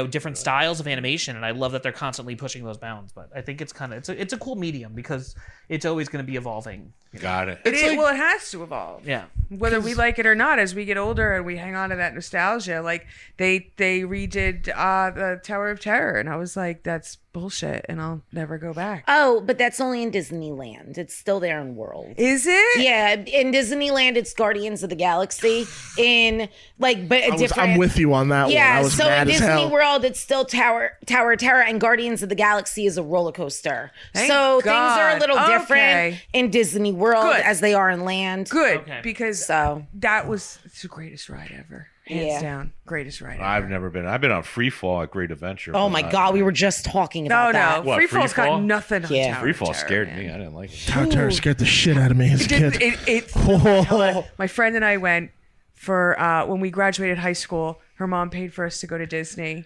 Different styles of animation, and I love that they're constantly pushing those bounds. But I think it's kind of it's a cool medium because it's always going to be evolving. Got it. It has to evolve. Yeah. Whether we like it or not, as we get older and we hang on to that nostalgia, like they redid the Tower of Terror, and I was like, that's bullshit, and I'll never go back. Oh, but that's only in Disneyland. It's still there in World. Is it? Yeah, in Disneyland, it's Guardians of the Galaxy. In like, but a different. I'm with you on that one. I Yeah, was so mad in as Disney hell. World, it's still Tower of Terror, and Guardians of the Galaxy is a roller coaster. Thank so things are a God. little Okay. different in Disney World Good. as they are in Land. Good, Okay. because So it's the greatest ride ever, hands Yeah. down, greatest ride ever. I've never been. I've been on Free Fall at Great Adventure. oh but my not- God, we were just talking No, about that. What, Free Fall's Free Fall? got nothing on Yeah. Tower Free of Fall Terror, scared man. me. I didn't like it. Tower of Terror scared the shit out of me as a kid. My friend and I went for when we graduated high school. Her mom paid for us to go to Disney,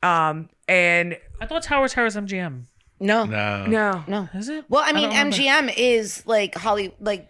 and I thought Tower of Terror was MGM. No. no, Is it? Well, I mean, MGM is like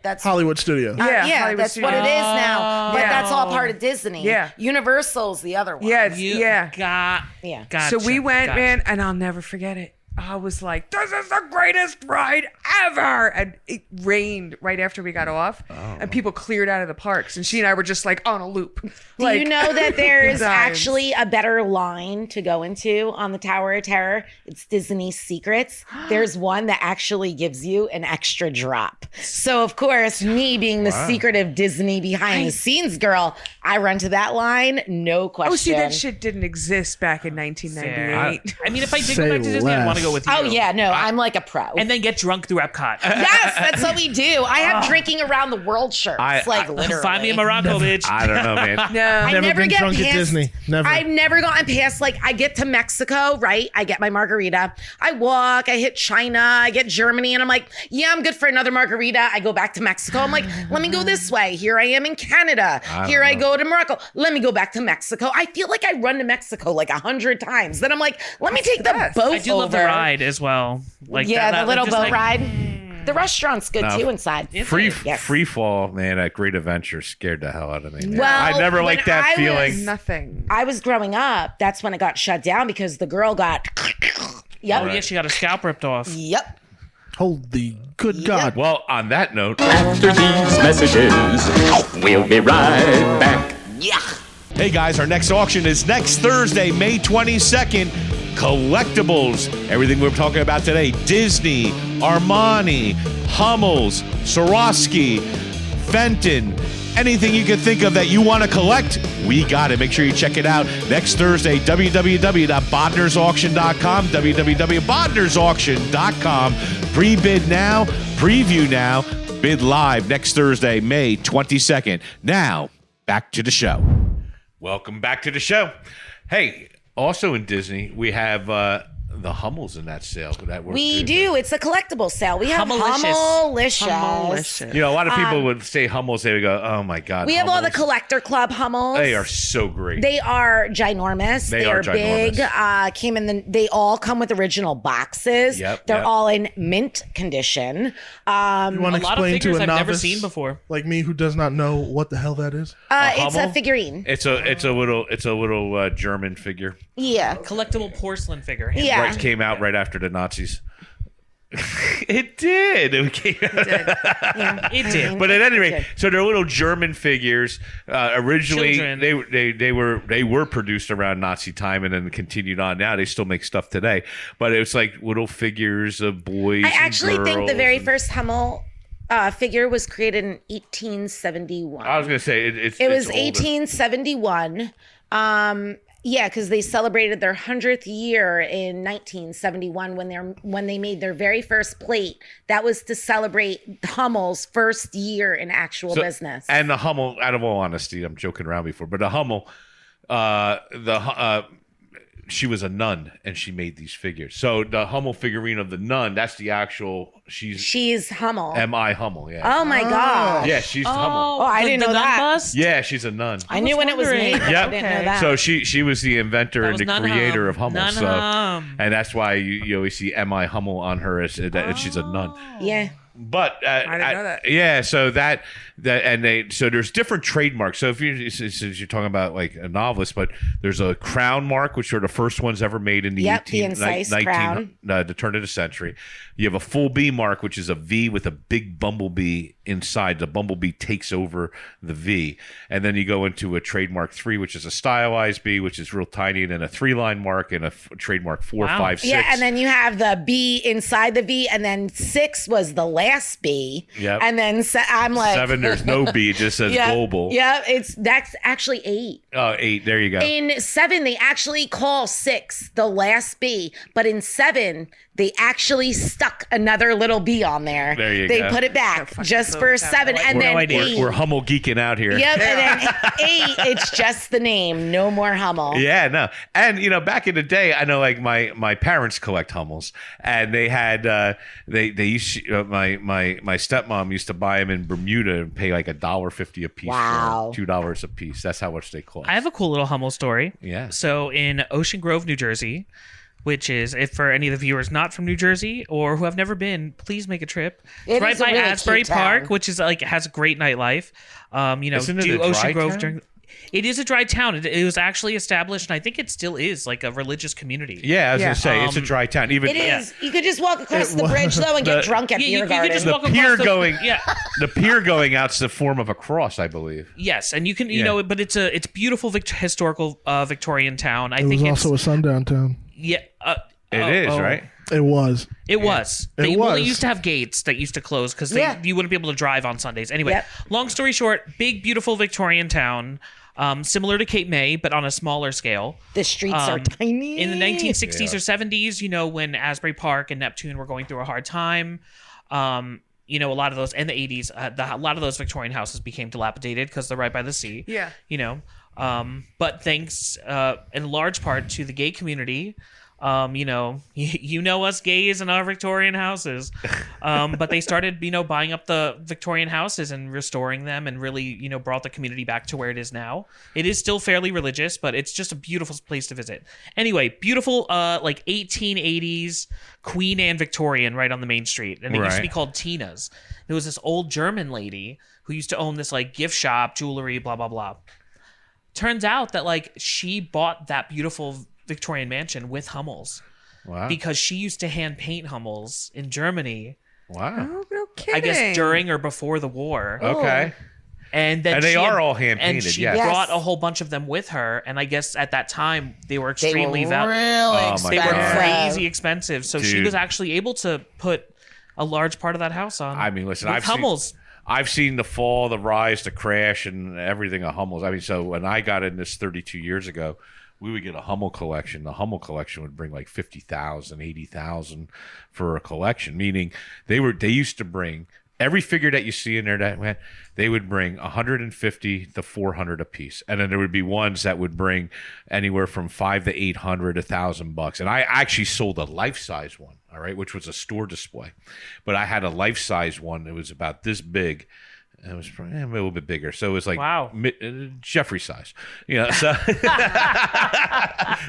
that's Hollywood Studio. Yeah, yeah, Hollywood that's what it is now. But Yeah. that's all part of Disney. Yeah. Universal's the other one. yeah, it's, yeah. Got Yeah. Gotcha. So we went, Gotcha. man, and I'll never forget it. I was like, this is the greatest ride ever. And it rained right after we got off. And people cleared out of the parks. And she and I were just like on a loop. Do you know that there's times. actually a better line to go into on the Tower of Terror? It's Disney Secrets. There's one that actually gives you an extra drop. So, of course, me being the secretive Disney behind the scenes girl, I run to that line, no question. Oh, see, that shit didn't exist back in 1998. I mean, if I did Say go back to Disney, I'd want to go with you. Oh, yeah, no, I'm like a pro. And then get drunk through Epcot. Yes, that's what we do. I have drinking around the world shirts. Literally. Find me in Morocco, bitch. I don't know, man. No. I Never never been get drunk at past, Disney. Never. I've never gotten past, like, I get to Mexico, right? I get my margarita. I walk, I hit China, I get Germany, and I'm like, yeah, I'm good for another margarita. I go back to Mexico. I'm like, let me go this way. Here I am in Canada. Here I go to Morocco. Let me go back to Mexico. I feel like I run to Mexico like 100 times. Then I'm like, let me take the boat I do love the over. ride as well. Like Yeah, that the little just boat like- ride. The restaurant's good No. too inside. Free fall, man, at Great Adventure scared the hell out of me. Man. Well, I never when liked that I feeling. was- Nothing. I was growing up. That's when it got shut down because the girl got. Yep. Oh, yeah, she got her scalp ripped off. Yep. Holy good God. Well, on that note, After these messages, we'll be right back. Yeah. hey guys, our next auction is next Thursday, May 22nd. Collectibles. Everything we're talking about today: Disney, Armani, Hummels, Swarovski, Fenton. Anything you can think of that you want to collect, we got it. Make sure you check it out next Thursday. www.bodnarsauction.com. www.bodnarsauction.com. Pre-bid now, preview now, bid live next Thursday, May 22nd. Now, back to the show. Welcome back to the show. Hey, also in Disney, we have the Hummels in that sale. We do. It's a collectible sale. We have Hummelicious. Hummelicious. You know, a lot of people would say Hummels. They would go, "Oh my God!" We have all the Hummels." Collector Club Hummels. They are so great. They are ginormous. They are big. ginormous. They all come with original boxes. Yep, They're yep. all in mint condition. You want to A lot of explain to figures a I've never novice seen before. like me who does not know what the hell that is? It's a Hummel? figurine. It's a little German figure. Yeah. Collectible porcelain figure. Yeah. Right, came out right after the Nazis. It did. It came out. It did. But at any It rate, did. so they're little German figures. Originally, Children. they were produced around Nazi time and then continued on. Now they still make stuff today, but it was like little figures of boys. I actually and think the girls very and- first Hummel figure was created in 1871. I was gonna say it's It was older. 1871. Yeah, because they celebrated their 100th year in 1971 when they made their very first plate. That was to celebrate Hummel's first year in actual business. And the Hummel, out of all honesty, I'm joking around before, but the Hummel, she was a nun and she made these figures. So the Hummel figurine of the nun, that's the actual. She's Hummel. M.I. Hummel, yeah. Oh my God. Yeah, she's Hummel. Oh, I didn't know that. Bust? Yeah, she's a nun. I knew when it was wondering. made, but I Yep. didn't know that. So she was the inventor That and was the Nun creator Hum. of Hummel. Nun So, Hum. and that's why you always see M.I. Hummel on her as and she's a nun. Yeah. But I didn't know that. Yeah, so that and there's different trademarks. So if you're talking about like a novelist, but there's a crown mark, which are the first ones ever made in the Yep, the incised crown. The turn of the century. You have a full B mark, which is a V with a big bumblebee inside. The bumblebee takes over the V, and then you go into a trademark 3, which is a stylized B, which is real tiny, and then a 3-line mark, and a trademark 4, Wow. 5, 6. Yeah, and then you have the B inside the V, and then 6 was the last B. Yep. And then I'm like 7, there's no B, it just says yeah, global. Yeah, that's actually 8. Oh, 8, there you go. In 7, they actually call 6 the last B, but in 7, they actually stuck another little B on there. There you they go. put it back fucking just cool. for Sounds 7, like and no then idea. 8. We're Hummel geeking out here. Yep, and then 8, it's just the name, no more Hummel. Yeah, no. And back in the day, I know like my parents collect Hummels, and they had they used to, my stepmom used to buy them in Bermuda and pay like $1.50 a piece. Wow. For $2 a piece. That's how much they cost. I have a cool little Hummel story. Yeah. So in Ocean Grove, New Jersey, which is, if for any of the viewers not from New Jersey or who have never been, please make a trip. It It's right is a by really Asbury cute town. Park, which is like has a great nightlife. Isn't it do a Ocean dry Grove town? during. It is a dry town. It was actually established, and I think it still is like a religious community. Yeah, I was Yeah. gonna say it's a dry town. Even It is. You could just walk across the bridge though and get drunk at Yeah, beer you garden. could just the walk pier across the going. Yeah. The pier going out's the form of a cross, I believe. Yes, and you can, Yeah. but it's beautiful historical Victorian town. I It was think also a sundown town. yeah. It is, right? It was. It was. It They was. used to have gates that used to close because Yeah. you wouldn't be able to drive on Sundays. Anyway, Yep. long story short, big, beautiful Victorian town, similar to Cape May, but on a smaller scale. The streets are tiny. In the 1960s or 70s, when Asbury Park and Neptune were going through a hard time, a lot of those, and the 80s, a lot of those Victorian houses became dilapidated because they're right by the sea. Yeah. But thanks in large part to the gay community, us gays in our Victorian houses, but they started, buying up the Victorian houses and restoring them and really, brought the community back to where it is now. It is still fairly religious, but it's just a beautiful place to visit. Anyway, beautiful, like 1880s Queen Anne Victorian right on the main street. And it used to be called Tina's. There was this old German lady who used to own this like gift shop, jewelry, blah, blah, blah. Turns out that like she bought that beautiful Victorian mansion with Hummels. Wow. Because she used to hand paint Hummels in Germany. Wow. Oh, no kidding. I guess during or before the war. Okay. And then And they she are had- all hand And painted, she yes. brought a whole bunch of them with her. And I guess at that time they were They were extremely really my They were God. crazy expensive. So she Dude. was actually able to put a large part of that house on. I mean, listen, with Hummels. I've seen the fall, the rise, the crash, and everything of Hummels. I mean, so when I got in this 32 years ago, we would get a Hummel collection. The Hummel collection would bring like 50,000, 80,000 for a collection, meaning they used to bring every figure that you see in there that went, they would bring 150 to 400 a piece. And then there would be ones that would bring anywhere from 5 to 800, $1,000. And I actually sold a life-size one, all right, which was a store display. But I had a life-size one. It was about this big. It was probably a little bit bigger. So it was like Wow. Jeffrey size. So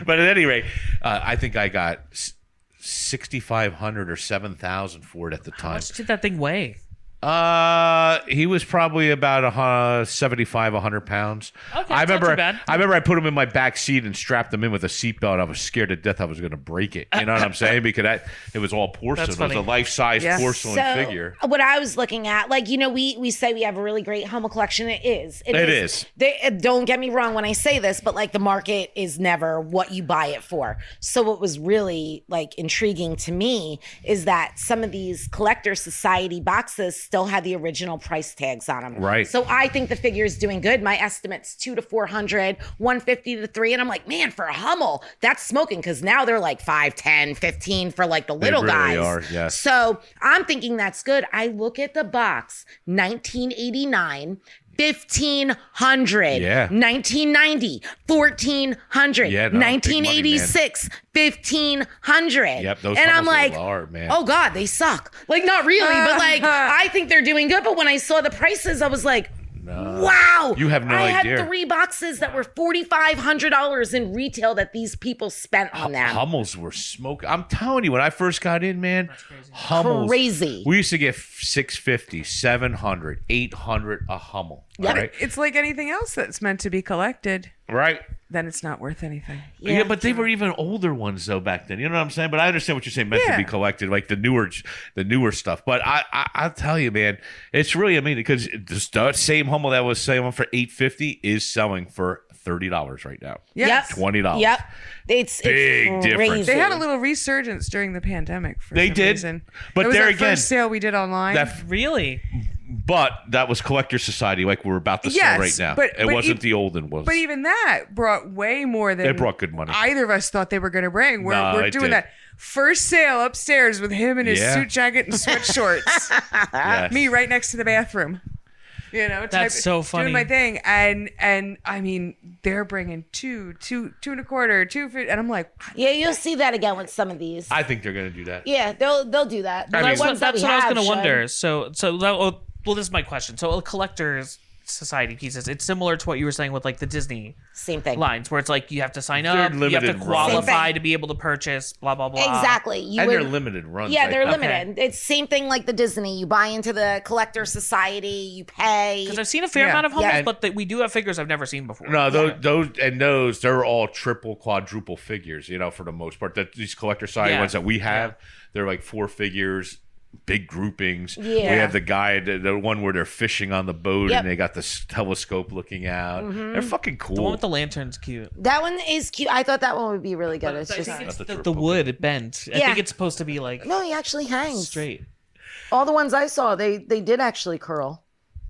but at any rate, I think I got 6,500 or 7,000 for it at the How time. much did that thing weigh? He was probably about 75, 100 pounds. Okay, I that's not remember. too bad. I remember I put him in my back seat and strapped him in with a seatbelt. I was scared to death I was going to break it. You know what I'm saying? Because it was all porcelain. That's It was a funny. life-size Yeah. porcelain figure. What I was looking at, like, we say we have a really great Hummel collection. It is. It is. Don't get me wrong when I say this, but like the market is never what you buy it for. So what was really like intriguing to me is that some of these collector society boxes still had the original price tags on them. Right. So I think the figure is doing good. My estimate's 200 to 400, 150 to 3, and I'm like, man, for a Hummel, that's smoking because now they're like 5, 10, 15 for like the little really guys. are, yes. So I'm thinking that's good. I look at the box, 1989. 1,500. Yeah. 1990, 1,400. Yeah, no, big money, 1986, 1,500. Yep, those and I'm Hummels are like, large, man. oh God, they suck. Like, not really, but like, I think they're doing good. But when I saw the prices, I was like, wow. You have no I idea. had 3 boxes that were $4,500 in retail that these people spent on them. Hummels were smoking. I'm telling you, when I first got in, man, Hummels. Crazy. We used to get 650, 700, 800 a Hummel. Yep. All right. It's like anything else that's meant to be collected. Right. Then it's not worth anything. Yeah, but they were even older ones though back then. You know what I'm saying? But I understand what you're saying, meant to be Yeah. collected, like the newer stuff. But I'll tell you, man, it's really amazing because the same Hummel that was selling for $850 is selling for $30 right now. Yep. $20. Yep. It's Big crazy. difference. They had a little resurgence during the pandemic for They some did. reason. But it was there that again, first sale we did online. Really? But that was Collector Society, like we're about to sell right now. but It wasn't ev- the olden was. But even that brought way more than It brought good money. either of us thought they were going to bring. No, We're it doing did. that first sale upstairs with him in his Yeah. suit jacket and sweat shorts. Yes. Me right next to the bathroom. That's so funny. Doing my thing, and I mean, they're bringing two and a quarter, 250, and I'm like, Yeah, you'll see that again with some of these. I think they're going to do that. Yeah, they'll do that. I mean- The ones that That's we what I was have going to should. wonder. So well, this is my question. So collectors, society pieces. It's similar to what you were saying with like the Disney Same thing. lines, where it's like you have to sign They're up, you have to limited runs. qualify to be able to purchase, blah blah blah. Exactly. You And would, they're limited runs. yeah, I they're think. limited. It's same thing like the Disney. You buy into the collector society, you pay. Because I've seen a fair Yeah. amount of homes, Yeah. but we do have figures I've never seen before. No, those they're all triple, quadruple figures. For the most part, these collector side ones that we have, they're like 4 figures, big groupings. Yeah. We have the guy, the one where they're fishing on the boat Yep. and they got the telescope looking out. They're fucking cool. The one with the lantern's cute. That one is cute. I thought that one would be really good. But It's I just think it's Not the the triple wood, it bent. I Yeah. think it's supposed to be like no, he actually hangs. straight. All the ones I saw, they did actually curl.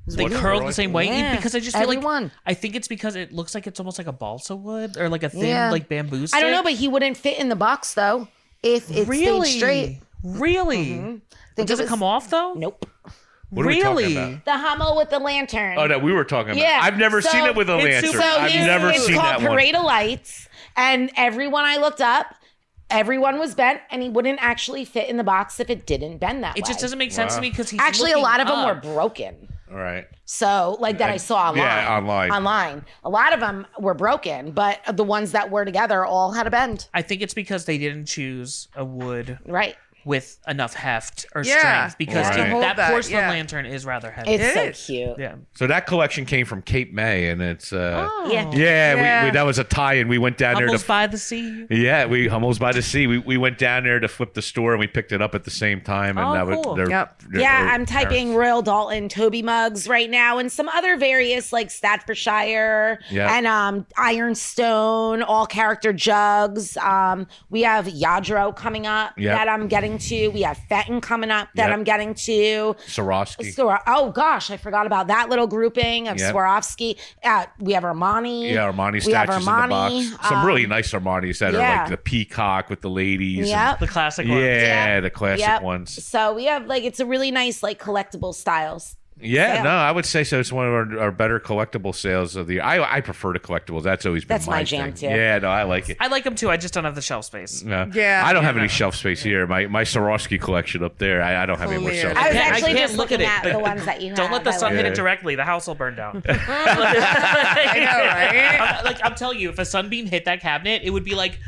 They What, curl really? the same way Yeah. because I just feel Everyone. like I think it's because it looks like it's almost like a balsa wood or like a thin Yeah. like bamboo stick. I don't know, but he wouldn't fit in the box though if it really stayed straight. Really? Think Does of it come off though? Nope. What are we talking Really? about? The Hummel with the lantern. Oh, no, we were talking about. Yeah, I've never so seen it with a it's lantern. super- I've never it's seen called that one. Parade of Lights, and everyone I looked up, everyone was bent, and he wouldn't actually fit in the box if it didn't bend that way. It just doesn't make sense to me because he's Actually, a looking lot of them up. were broken. All right. So, like that I saw online. Yeah, online. Online. A lot of them were broken, but the ones that were together all had a bend. I think it's because they didn't choose a wood Right. with enough heft or Yeah. strength because Right. To hold that that, porcelain yeah. lantern is rather heavy. It's It so is. cute. yeah. So that collection came from Cape May, and it's Yeah. yeah, Yeah. We that was a tie-in. We went down there Humbles to by the sea. yeah, we Hummels by the Sea. We went down there to flip the store, and we picked it up at the same time. And Oh, that cool. was Yep. Yeah, I'm typing Royal Dalton Toby mugs right now and some other various like Staffordshire Yeah. and Ironstone, all character jugs. We have Yadro coming up Yep. that I'm getting to. We have Fenton coming up that Yep. I'm getting to. Swarovski. Oh gosh, I forgot about that little grouping of Yep. Swarovski. We have Armani. Yeah, Armani We have statues in the Armani, box. Some really nice Armanis that are yeah. like the peacock with the ladies. Yep. The classic And, one. yeah, the classic Yep. ones. So we have it's a really nice collectible styles. Yeah, sale. no, I would say so. It's one of our better collectible sales of the year. I prefer the collectibles. That's always been That's my jam, thing. too. Yeah, no, I like it. I like them too. I just don't have the shelf space. No. Yeah. I don't have any shelf space here. My Swarovski collection up there, I don't have any more Clear. shelf I was space. can't- actually I can't just look at looking it. at the ones that you have. Don't let the sun hit Yeah. it directly. The house will burn down. I know, right? I'm telling you, if a sunbeam hit that cabinet, it would be like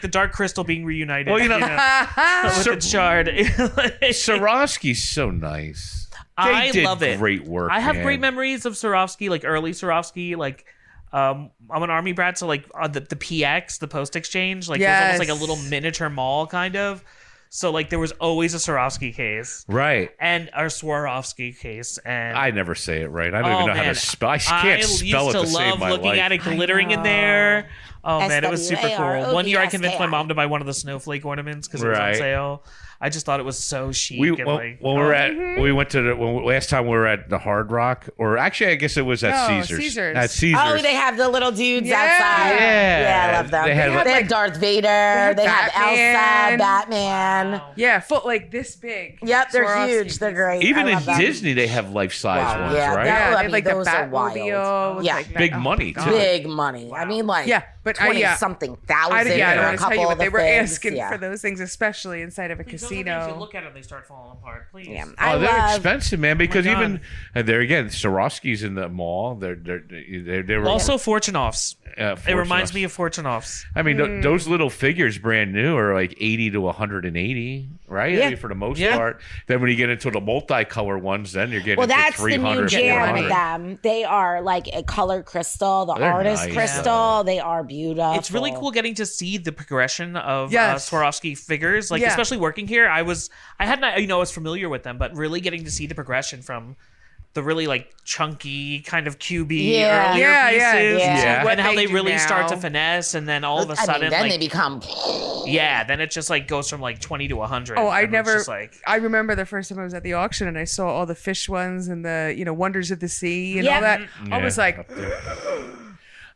the dark crystal being reunited. Well, you know, with its shard. Swarovski's so nice. They I did love it. Great work. I have man. great memories of Swarovski, like early Swarovski. Like, I'm an army brat, so like the PX, the Post Exchange, like it was almost like a Yes. little miniature mall kind of. So like there was always a Swarovski case Right. and a Swarovski case, and I never say it right. I don't even know how to spell. I can't spell used it to to save love my looking life. at it glittering in there. Oh man, it was super cool. SWAROVSKI. One year I convinced my mom to buy one of the snowflake ornaments because it was on Right. sale. I just thought it was so chic. We and when, like, when we were at we went to the last time we were at the Hard Rock, or actually I guess it was at No, Caesars. Caesars. At Caesars. Oh, they have the little dudes Yeah. outside. Yeah. Yeah, I love them. They had, They have Darth Vader. They have Elsa, Batman. Batman. Yeah, foot like this big. Yep, they're Swarovski huge. They're great. even I in love them. Disney they have life size Wow. ones, Yeah, right? that- Yeah, I they mean, had like the those are wild. Batmobile. with, Yeah. like, Big oh money, my too. God. Big money. I mean, like Yeah, but 20 yeah. something I thousand. don't for a want to tell couple you, of but they the were things. asking Yeah. for those things, especially inside of a those are things you casino. look at and they start falling apart. Please. Yeah. Oh, I they're love. expensive, man. Because God. even and there again, Swarovski's in the mall. They were Also, Fortune Offs. It Fortune reminds Offs. me of Fortune Offs. I mean, those little figures, brand new, are like 80 to 180, right? Yeah. I mean, for the most Yeah. part. Then when you get into the multicolor ones, then you're getting Well, into that's the 300, new jam 400. with them. They are like a color crystal, the They're artist nice, crystal. They are beautiful. It's really cool getting to see the progression of Yes. Swarovski figures. Like, Yeah. especially working here, I was familiar with them, but really getting to see the progression from the really like chunky kind of QB Yeah. earlier Yeah, pieces, Yeah. What and how they they do really start to now. finesse, and then all of a I sudden, mean, then like, they become. then it just like goes from like 20 to 100. Oh, I and it's never. just, like, I remember the first time I was at the auction and I saw all the fish ones and the wonders of the sea and Yeah. all that. I Yeah, was like, up there.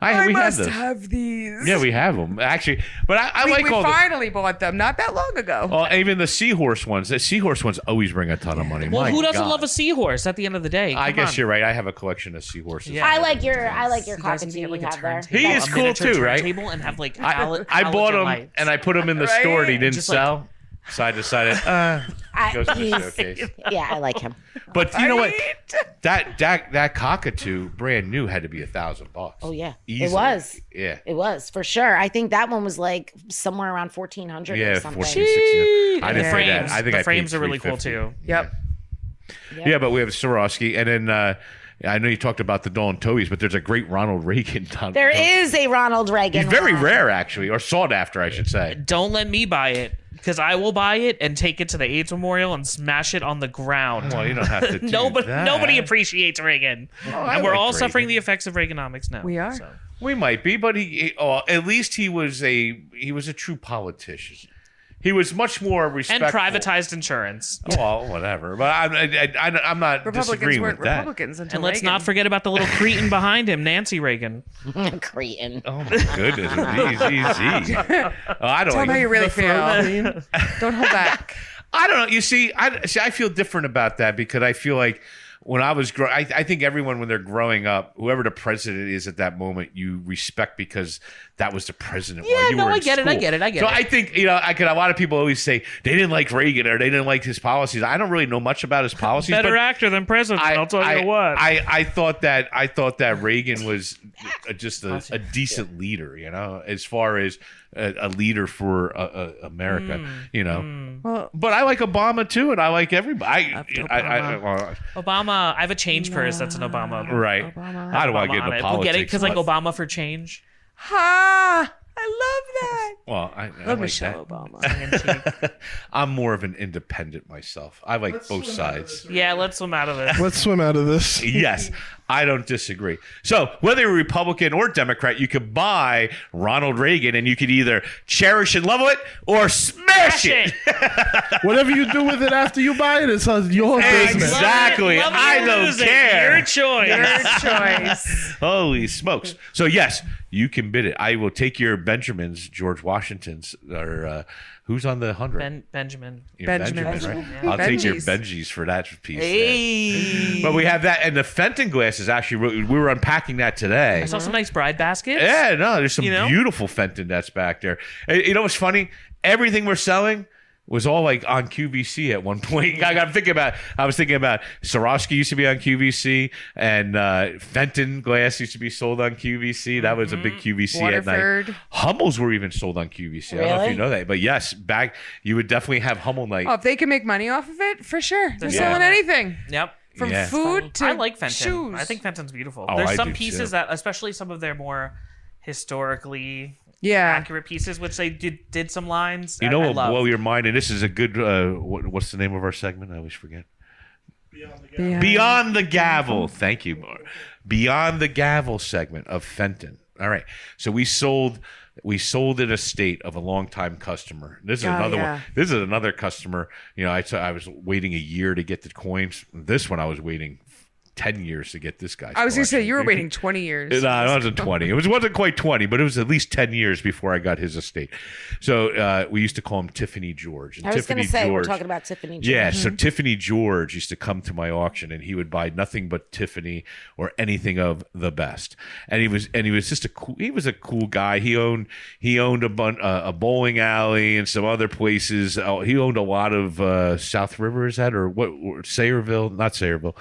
I we must have those. have these. Yeah, we have them actually. But I we like all the. finally bought them not that long ago. Well, even the seahorse ones. The seahorse ones always bring a ton of money. well, My who doesn't God. love a seahorse at the end of the day? I Come guess on. you're right. I have a collection of seahorses. Yeah. I like your You guys need to cockatoo get like you a have there. turntable. He a is cool miniature too, right? turntable and have like I bought halogen him lights. and I put him in the Right? store and he didn't Just, like, sell. Side to side. Goes in the showcase. Yeah, I like him. But you know what? That cockatoo, brand new, had to be $1,000. Oh yeah, Easily. it was. Yeah. It was for sure. I think that one was like somewhere around 1,400 Yeah, or something. 14, 16. I And didn't the pay frames, that. I think the I frames paid are really cool $350. too. Yep. Yeah, but we have Swarovski, and then I know you talked about the Dawn Tobies, but there's a great Ronald Reagan. There is a Ronald Reagan. He's very one. rare, actually, or sought after, I should say. Don't let me buy it, because I will buy it and take it to the AIDS Memorial and smash it on the ground. Well, you don't have to do that. Nobody appreciates Reagan, I and we're liked all suffering Reagan. the effects of Reaganomics now. We are. So. We might be, but at least he was a true politician. He was much more And respectful. privatized insurance. Well, whatever. But I'm not Republicans disagreeing weren't with that. Republicans until And let's Reagan. not forget about the little cretin behind him, Nancy Reagan. Cretin. Oh my goodness! Easy. I don't. Tell them how you really feel. Queen. Don't hold back. I don't know. You see, I feel different about that because I feel like when I was growing, I think everyone when they're growing up, whoever the president is at that moment, you respect because that was the president. Yeah, while you no, were in I get it, I school. get it, I get so it. I think a lot of people always say they didn't like Reagan or they didn't like his policies. I don't really know much about his policies. Better but actor than president, I'll tell you what. I thought that Reagan was just a decent leader, as far as a leader for America, Well, But I like Obama too, and I like everybody. Obama, I have a change purse that's an Obama. Right. I don't want to get into politics. We'll get it because like but- Obama for change. ha! I love that. Well, I Love like Michelle that. Obama. I'm more of an independent myself. I like both sides. Yeah, let's swim out of this. Let's swim out of this. Yes, I don't disagree. So whether you're Republican or Democrat, you could buy Ronald Reagan and you could either cherish and love it or smash it. Whatever you do with it after you buy it, it's your business. Exactly. Love it, I love it, don't lose it. care. Your choice. Your choice. Holy smokes. So yes, you can bid it. I will take your Benjamins, George Washingtons, or who's on the 100? Benjamin. Your Benjamin. right? I'll take your Benjis. Benjis for that piece. Hey. But we have that, and the Fenton glasses actually, we were unpacking that today. I saw some nice bride baskets. Yeah, no, there's some You know? beautiful Fenton that's back there. And you know what's funny? Everything we're selling was all like on QVC at one point. I was thinking about Swarovski used to be on QVC, and Fenton glass used to be sold on QVC. That was a big QVC at Waterford. night. Hummels were even sold on QVC. I don't know if Really? you know that, but yes, back you would definitely have Hummel night. Oh, if they can make money off of it, for sure. They're Yeah. selling anything. Yep. From Yeah. food to I like Fenton. shoes. I think Fenton's beautiful. Oh, There's I some do, pieces too. that, especially some of their more historically yeah. accurate pieces, which they did some lines. You know I what will love. blow your mind, and this is a good. What's the name of our segment? I always forget. Yeah. Beyond the Gavel. Thank you, Mar. Beyond the Gavel segment of Fenton. All right. So we sold an estate of a longtime customer. This is another yeah. one. This is another customer. I was waiting a year to get the coins. This one I was waiting 10 years to get this guy's I was going to say, collection. you were waiting 20 years. No, it wasn't 20. It wasn't quite 20, but it was at least 10 years before I got his estate. So we used to call him Tiffany George. And I was going Tiffany to say, we're George- talking about Tiffany. yeah, George. so Tiffany George used to come to my auction, and he would buy nothing but Tiffany or anything of the best. And he was just he was a cool guy. He owned a bowling alley and some other places. He owned a lot of South River, is that, or what? Sayreville, not Sayreville.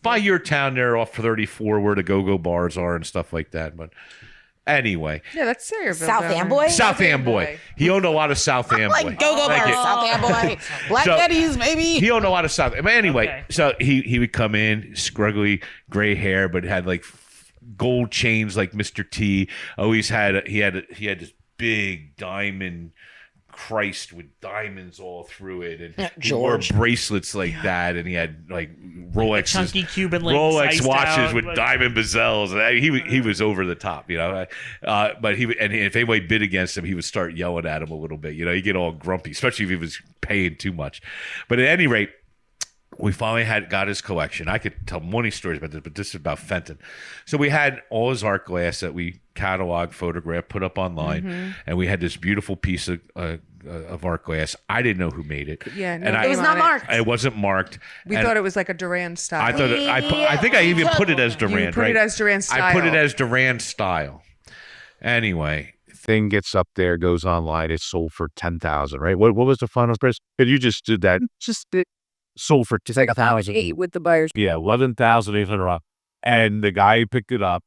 By your town there off 34 where the go-go bars are and stuff like that. But anyway, Yeah, that's Sayreville. South down there. Amboy? South Amboy. He owned a lot of South Amboy. Like go-go Thank bars, you. South Amboy, Black So- Betty's, maybe. He owned a lot of South. But anyway, Okay. so he would come in, scruggly gray hair, but had like gold chains like Mr. T. Always had he had this big diamond Christ with diamonds all through it, and he wore George. bracelets like that, and he had like Rolex chunky Cuban links Rolex iced watches out, with but- diamond bezels. And he was over the top, But if anybody bid against him, he would start yelling at him a little bit. He'd get all grumpy, especially if he was paying too much. But at any rate, we finally got his collection. I could tell many stories about this, but this is about Fenton. So we had all his art glass that we cataloged, photographed, put up online, and we had this beautiful piece of art glass. I didn't know who made it. Yeah, no and name It was on not marked. It wasn't marked. We And thought it was like a Duran style. I thought I think I even put it as Durand. put it right? as Duran I put it style. as Durand style. Anyway, thing gets up there, goes online. It's sold for 10,000, right? What was the final price? And you just did that. It sold for Just like 1,008 with the buyers. 11,800. And the guy who picked it up,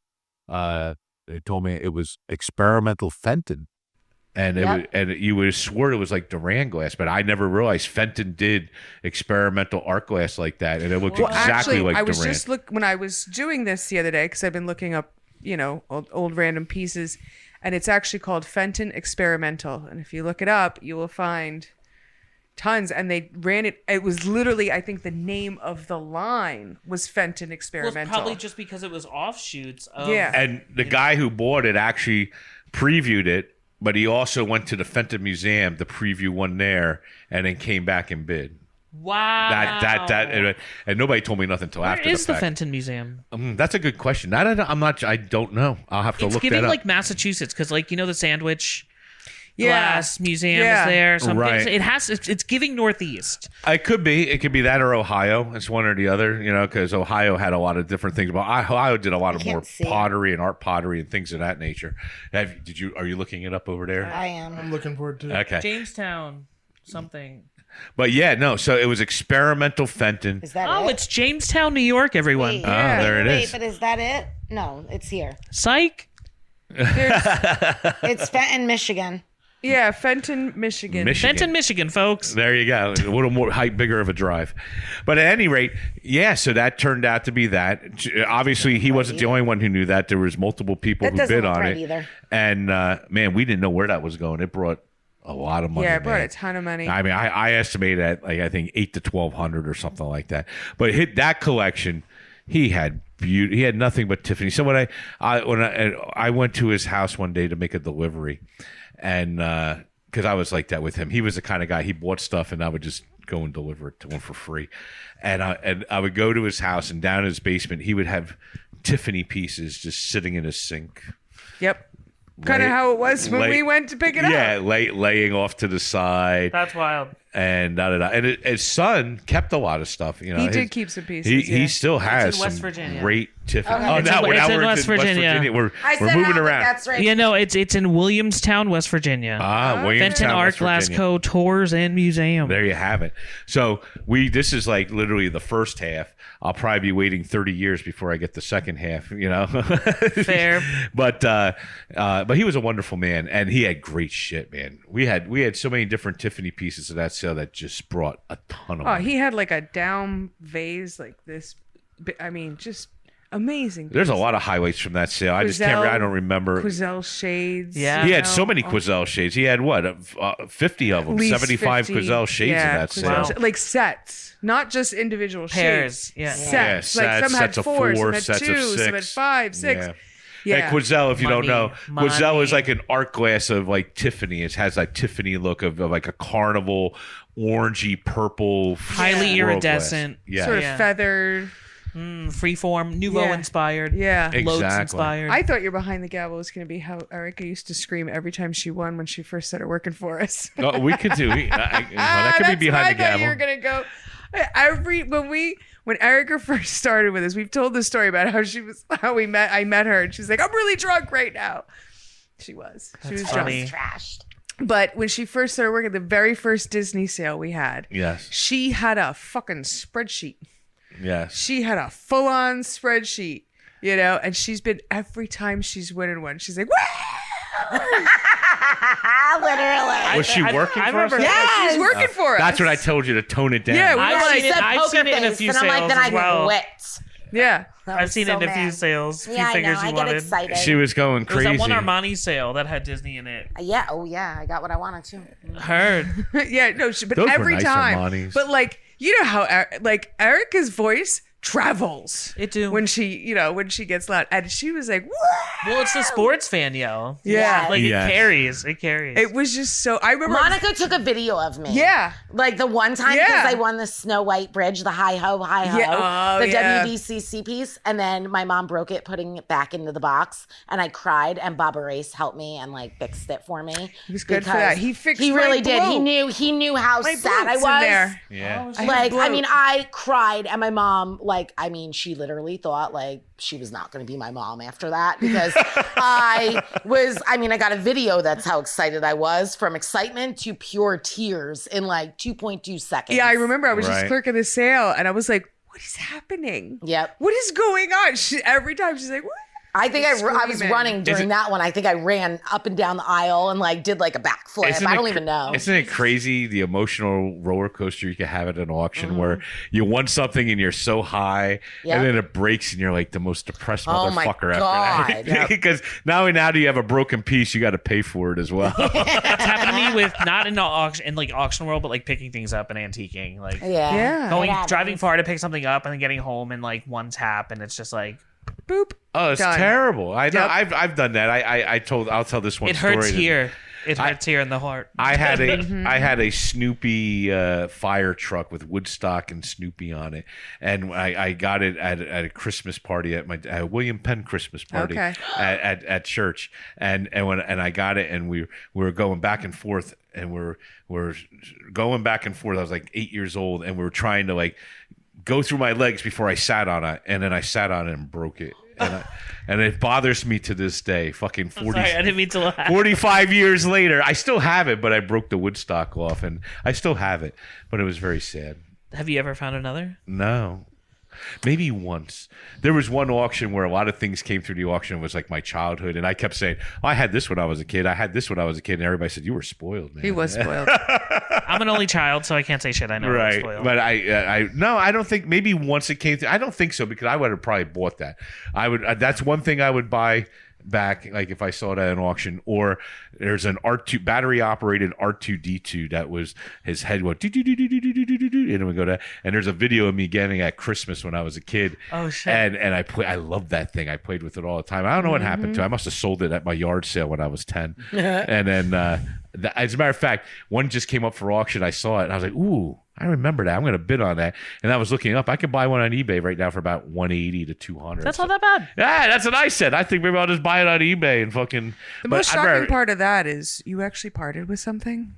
they told me it was experimental Fenton. And you would have swore it was like Duran glass, but I never realized Fenton did experimental art glass like that, and it looked exactly like I was Duran. just when I was doing this the other day, because I've been looking up, old random pieces, and it's actually called Fenton Experimental. And if you look it up, you will find tons. And they ran it. It was literally, I think, the name of the line was Fenton Experimental. Well, probably just because it was offshoots. Of, And the guy who bought it actually previewed it. But he also went to the Fenton Museum to preview one there, and then came back and bid. Wow. That and nobody told me nothing until after the fact. Where is the Fenton Museum? That's a good question. I don't know. I'll have to look that up. It's giving like Massachusetts, because the sandwich glass museum is there. Right. It's giving Northeast. It could be that or Ohio. It's one or the other, because Ohio had a lot of different things. But Ohio did a lot of more pottery and art pottery and things of that nature. Are you looking it up over there? I am. I'm looking forward to it. Okay. Jamestown something. But so it was experimental Fenton. Is that it? It's Jamestown, New York, everyone. Wait, there it is. But is that it? No, it's here. Psych. It's Fenton, Michigan. Yeah, Fenton, Michigan. Fenton, Michigan, folks. There you go. A little more bigger of a drive. But at any rate, so that turned out to be that. Obviously, he wasn't the only one who knew that. There was multiple people who bid on it. Either. And, man, we didn't know where that was going. It brought a lot of money. Yeah, it brought a ton of money. I mean, I estimated at, I think, $8,000 to $1,200 or something like that. But that collection, he had beauty. He had nothing but Tiffany. So when I went to his house one day to make a delivery, and because I was like that with him, he was the kind of guy, he bought stuff and I would just go and deliver it to him for free. And I would go to his house, and down in his basement, he would have Tiffany pieces just sitting in his sink. Yep. Kind of how it was when we went to pick it up. Yeah, laying off to the side. That's wild. And and his son kept a lot of stuff. He did keep some pieces. He still has It's in West some Virginia. great Tiffany. Okay. Oh, It's now in we're West Virginia. We're I said moving how, around. That's right. It's in Williamstown, West Virginia. Williamstown, Fenton Art West Glass Virginia. Co. Tours and Museum. There you have it. So this is like literally the first half. I'll probably be waiting 30 years before I get the second half, Fair. But he was a wonderful man, and he had great shit, man. We had so many different Tiffany pieces of that sale that just brought a ton of money. He had like a down vase like this. I mean, just amazing. There's a lot of highlights from that sale. I don't remember. Quizelle shades. Yeah. He had so many Quizelle shades. He had 50 of them, 75 Quizelle shades in that Quizelle sale. like sets, not just individual Pairs, shades. yeah. Sets. Yeah, Like some sets had of 4, four, some had sets of 2, six. some had 5, 6. Yeah. Yeah. And Quizelle, if you don't know, Money. Quizelle is like an art glass of like Tiffany. It has that Tiffany look of like a carnival, orangey purple, Highly swirl iridescent. glass. Yeah, Sort of Yeah. feathered. Freeform, Nouveau inspired. Yeah. Loads Exactly. inspired. I thought your behind the gavel was going to be how Erica used to scream every time she won when she first started working for us. Oh, we could do that. Could be behind the I thought gavel. you were going to go. When Erica first started with us, we've told the story about I met her, and she's like, I'm really drunk right now. She was funny. Trashed. But when she first started working, the very first Disney sale we had, Yes. she had a fucking spreadsheet. Yes. She had a full-on spreadsheet, and she's been, every time she's winning one, she's like, woo! Literally. Was she working for us? Yes. She's working for us. That's what I told you to tone it down. Yeah, we I've were seen like, it. I've seen it in a few and I'm like, sales then I as well. quit. yeah. I've seen it in a few sales. Yeah, I know. I get excited. She was going It was crazy. that one Armani sale that had Disney in it. Yeah. Oh, yeah. I got what I wanted to. Heard. Yeah, no, but Those were every nice time. Armanis. But like, you know how Erica's voice travels. It do. When she gets loud. And she was like, woo! Well, it's the sports fan yell. Yeah. Like Yes. it carries. It carries. It was just so, I remember. Monica took a video of me. Yeah. Like the one time Yeah. because I won the Snow White Bridge, the hi ho, Yeah. Oh, the yeah. WDCC piece. And then my mom broke it, putting it back into the box. And I cried, and Baba Race helped me and like fixed it for me. He was good for that. He fixed He my really did. bloat. He knew how My sad I bloat's was. in there. Yeah. Like, I bloat. mean, I cried, and my mom like, I mean, she literally thought like she was not going to be my mom after that because I got a video. That's how excited I was, from excitement to pure tears in like 2.2 seconds. Yeah, I remember I was just Right. clerking the sale and I was like, what is happening? Yep. What is going on? Every time she's like, what? I think I was Screaming. running during that one. I think I ran up and down the aisle and like did like a backflip. I don't even know. Isn't it crazy the emotional roller coaster you can have at an auction where you won something and you're so high Yep. and then it breaks and you're like the most depressed Oh my motherfucker God. after that. Because not only now do you have a broken piece, you got to pay for it as well. That's happened to me with not in the auction world, but like picking things up and antiquing. Like Yeah. driving far to pick something up and then getting home in like one tap, and it's just like Boop. Oh, it's Done. terrible. I know. Yep. I've done that. I'll tell this one it story. hurts here. It hurts here in the heart. I had a Snoopy fire truck with Woodstock and Snoopy on it, and I got it at a Christmas party at my William Penn Christmas party Okay. at church, and I got it, and we were going back and forth, and we're going back and forth. I was like 8 years old, and we were trying to like go through my legs before I sat on it, and then I sat on it and broke it. And it bothers me to this day. Fucking 40, Sorry, I didn't mean to laugh. 45 years later, I still have it, but I broke the Woodstock off, and I still have it. But it was very sad. Have you ever found another? No. Maybe once. There was one auction where a lot of things came through the auction. It was like my childhood. And I kept saying, oh, I had this when I was a kid. I had this when I was a kid. And everybody said, you were spoiled, man. He was spoiled. I'm an only child, so I can't say shit. I know. I was Right. spoiled. But I don't think, maybe once it came through. I don't think so, because I would have probably bought that. That's one thing I would buy back, like if I saw it at an auction. Or there's an R2 battery operated R2D2 that was, his head went and it would go to, and there's a video of me getting it at Christmas when I was a kid. Oh, shit. And I loved that thing. I played with it all the time. I don't know what happened to it. I must have sold it at my yard sale when I was 10. And then as a matter of fact, one just came up for auction. I saw it and I was like, ooh, I remember that. I'm going to bid on that. And I was looking up. I could buy one on eBay right now for about 180 to 200. That's not that bad. Yeah, that's what I said. I think maybe I'll just buy it on eBay and fucking. The most shocking part of that is you actually parted with something.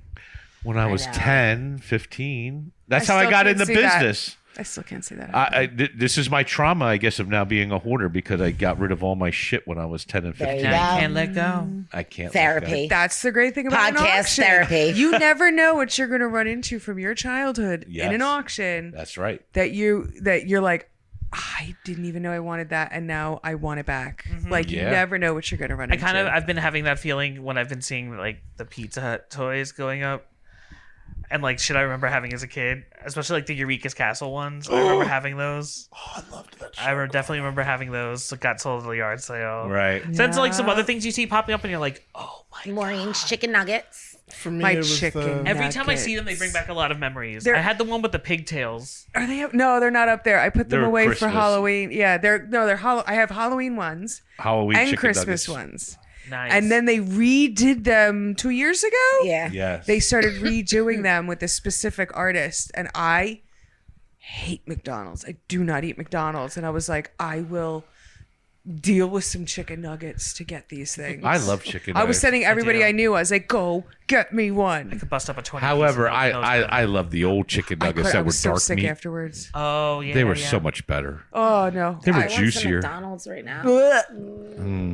When I was 10, 15, that's I how I still got can't in the see that. business. I still can't see that. This is my trauma, I guess, of now being a hoarder, because I got rid of all my shit when I was 10 and There 15. you Now you go. can't let go. I can't. Therapy. That's the great thing about an Podcast auction. therapy. You never know what you're going to run into from your childhood in Yes. an auction. That's right. That you're like, I didn't even know I wanted that, and now I want it back. Like you Yeah. never know what you're going to run into. I've been having that feeling when I've been seeing like the Pizza Hut toys going up. And like shit I remember having as a kid, especially like the Eureka's Castle ones. I remember having those. Oh, I loved that shit. Definitely remember having those. So got sold at the yard sale. Right. Then to like some other things you see popping up, and you're like, oh my. Maureen's chicken nuggets. For me, My it was chicken. Every time I see Nuggets. them, they bring back a lot of memories. They're- I had the one with the pigtails. Are they? No, they're not up there. I put them They're away Christmas. for Halloween. Yeah, they're I have Halloween ones Halloween and chicken Christmas nuggets. ones, Nice. and then they redid them 2 years ago. Yeah. Yes. They started redoing them with a specific artist, and I hate McDonald's. I do not eat McDonald's, and I was like, I will deal with some chicken nuggets to get these things. I love chicken I was nuggets. sending everybody do. I knew. I was like, go get me one. could bust up a 20. However, piece of those. I love the old chicken nuggets I that were was so dark sick meat. afterwards. Oh yeah. They were yeah. so much better. Oh no, They were I want some juicier. McDonald's right now.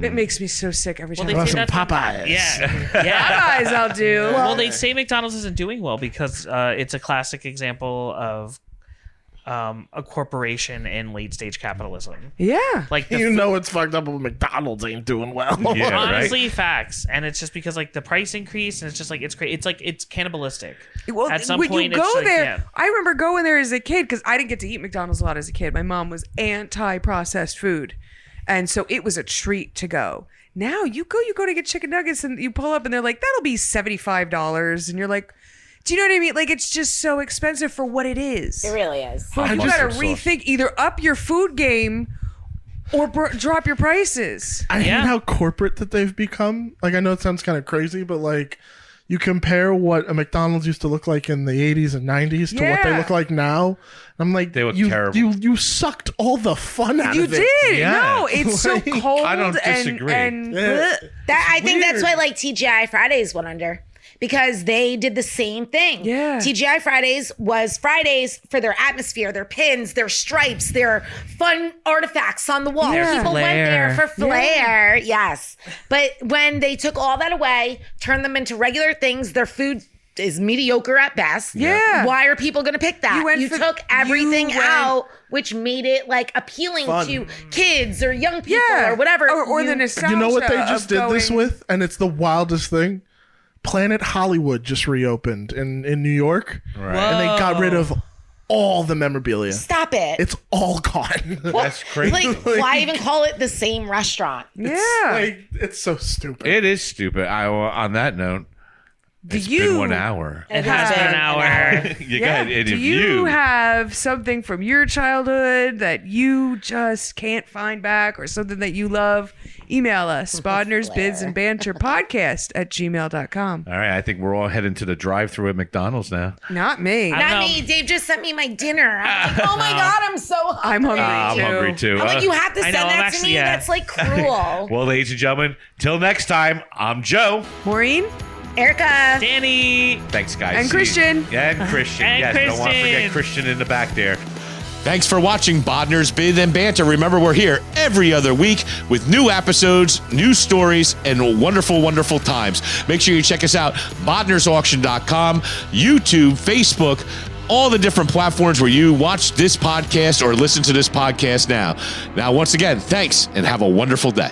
It makes me so sick every Well, time. they I say some that's Popeyes. Yeah. Yeah. Popeyes, I'll do. Well, they say McDonald's isn't doing well because it's a classic example of a corporation in late stage capitalism. Yeah. Like the You know it's fucked up when McDonald's ain't doing well. Yeah, honestly, facts, and it's just because like the price increase, and it's just like it's great. It's like it's cannibalistic. Well, At some when point, you go it's like, there, yeah. I remember going there as a kid because I didn't get to eat McDonald's a lot as a kid. My mom was anti-processed food, and so it was a treat to go. Now you go to get chicken nuggets, and you pull up, and they're like, "That'll be $75," and you're like, "Do you know what I mean? Like it's just so expensive for what it is." It really is. But you gotta mustard sauce. rethink either up your food game or drop your prices. I Yeah. hate how corporate that they've become. Like, I know it sounds kind of crazy, but like, you compare what a McDonald's used to look like in the 80s and 90s to what they Yeah. look like now. And I'm like, They look you, terrible. You sucked all the fun out You of it. did. Yeah. No, it's so Like, cold. I don't disagree. And Yeah. bleh. I think that's weird. why like TGI Fridays went under. because they did the same thing. Yeah. TGI Fridays was Fridays for their atmosphere, their pins, their stripes, their fun artifacts on the wall. Yeah. People went there Flair. for flair. Yes. But when they took all that away, turned them into regular things, their food is mediocre at best. Yeah. Why are people going to pick that? You took everything out, which made it like appealing Fun. to kids or young people Yeah. or whatever. Or the nostalgia. You know what they just of did this going- with? And it's the wildest thing. Planet Hollywood just reopened in New York. Right. And they got rid of all the memorabilia. Stop it. It's all gone. That's crazy. Like, why even call it the same restaurant? Yeah. It's so stupid. It is stupid. On that note, it's been 1 hour. It has been an hour. You got it. Do you have something from your childhood that you just can't find back, or something that you love? Email us, Bodnars, Bids, and Banter podcast at gmail.com. All right, I think we're all heading to the drive-through at McDonald's now. Not me. I don't Not know. me. Dave just sent me my dinner. I'm like, oh my God, I'm so hungry. I'm hungry I'm too. hungry too. I'm like, you have to I send know, I'm that to actually- me? yeah. That's like cruel. Well, ladies and gentlemen, till next time, I'm Joe. Maureen? Erica. Danny. Thanks, guys. And See you. Christian. Yeah, and Christian. And Yes, don't want to forget Christian. Christian in the back there. Thanks for watching Bodnar's Bid and Banter. Remember, we're here every other week with new episodes, new stories, and wonderful, wonderful times. Make sure you check us out, bodnarsauction.com, YouTube, Facebook, all the different platforms where you watch this podcast or listen to this podcast now. Now, once again, thanks and have a wonderful day.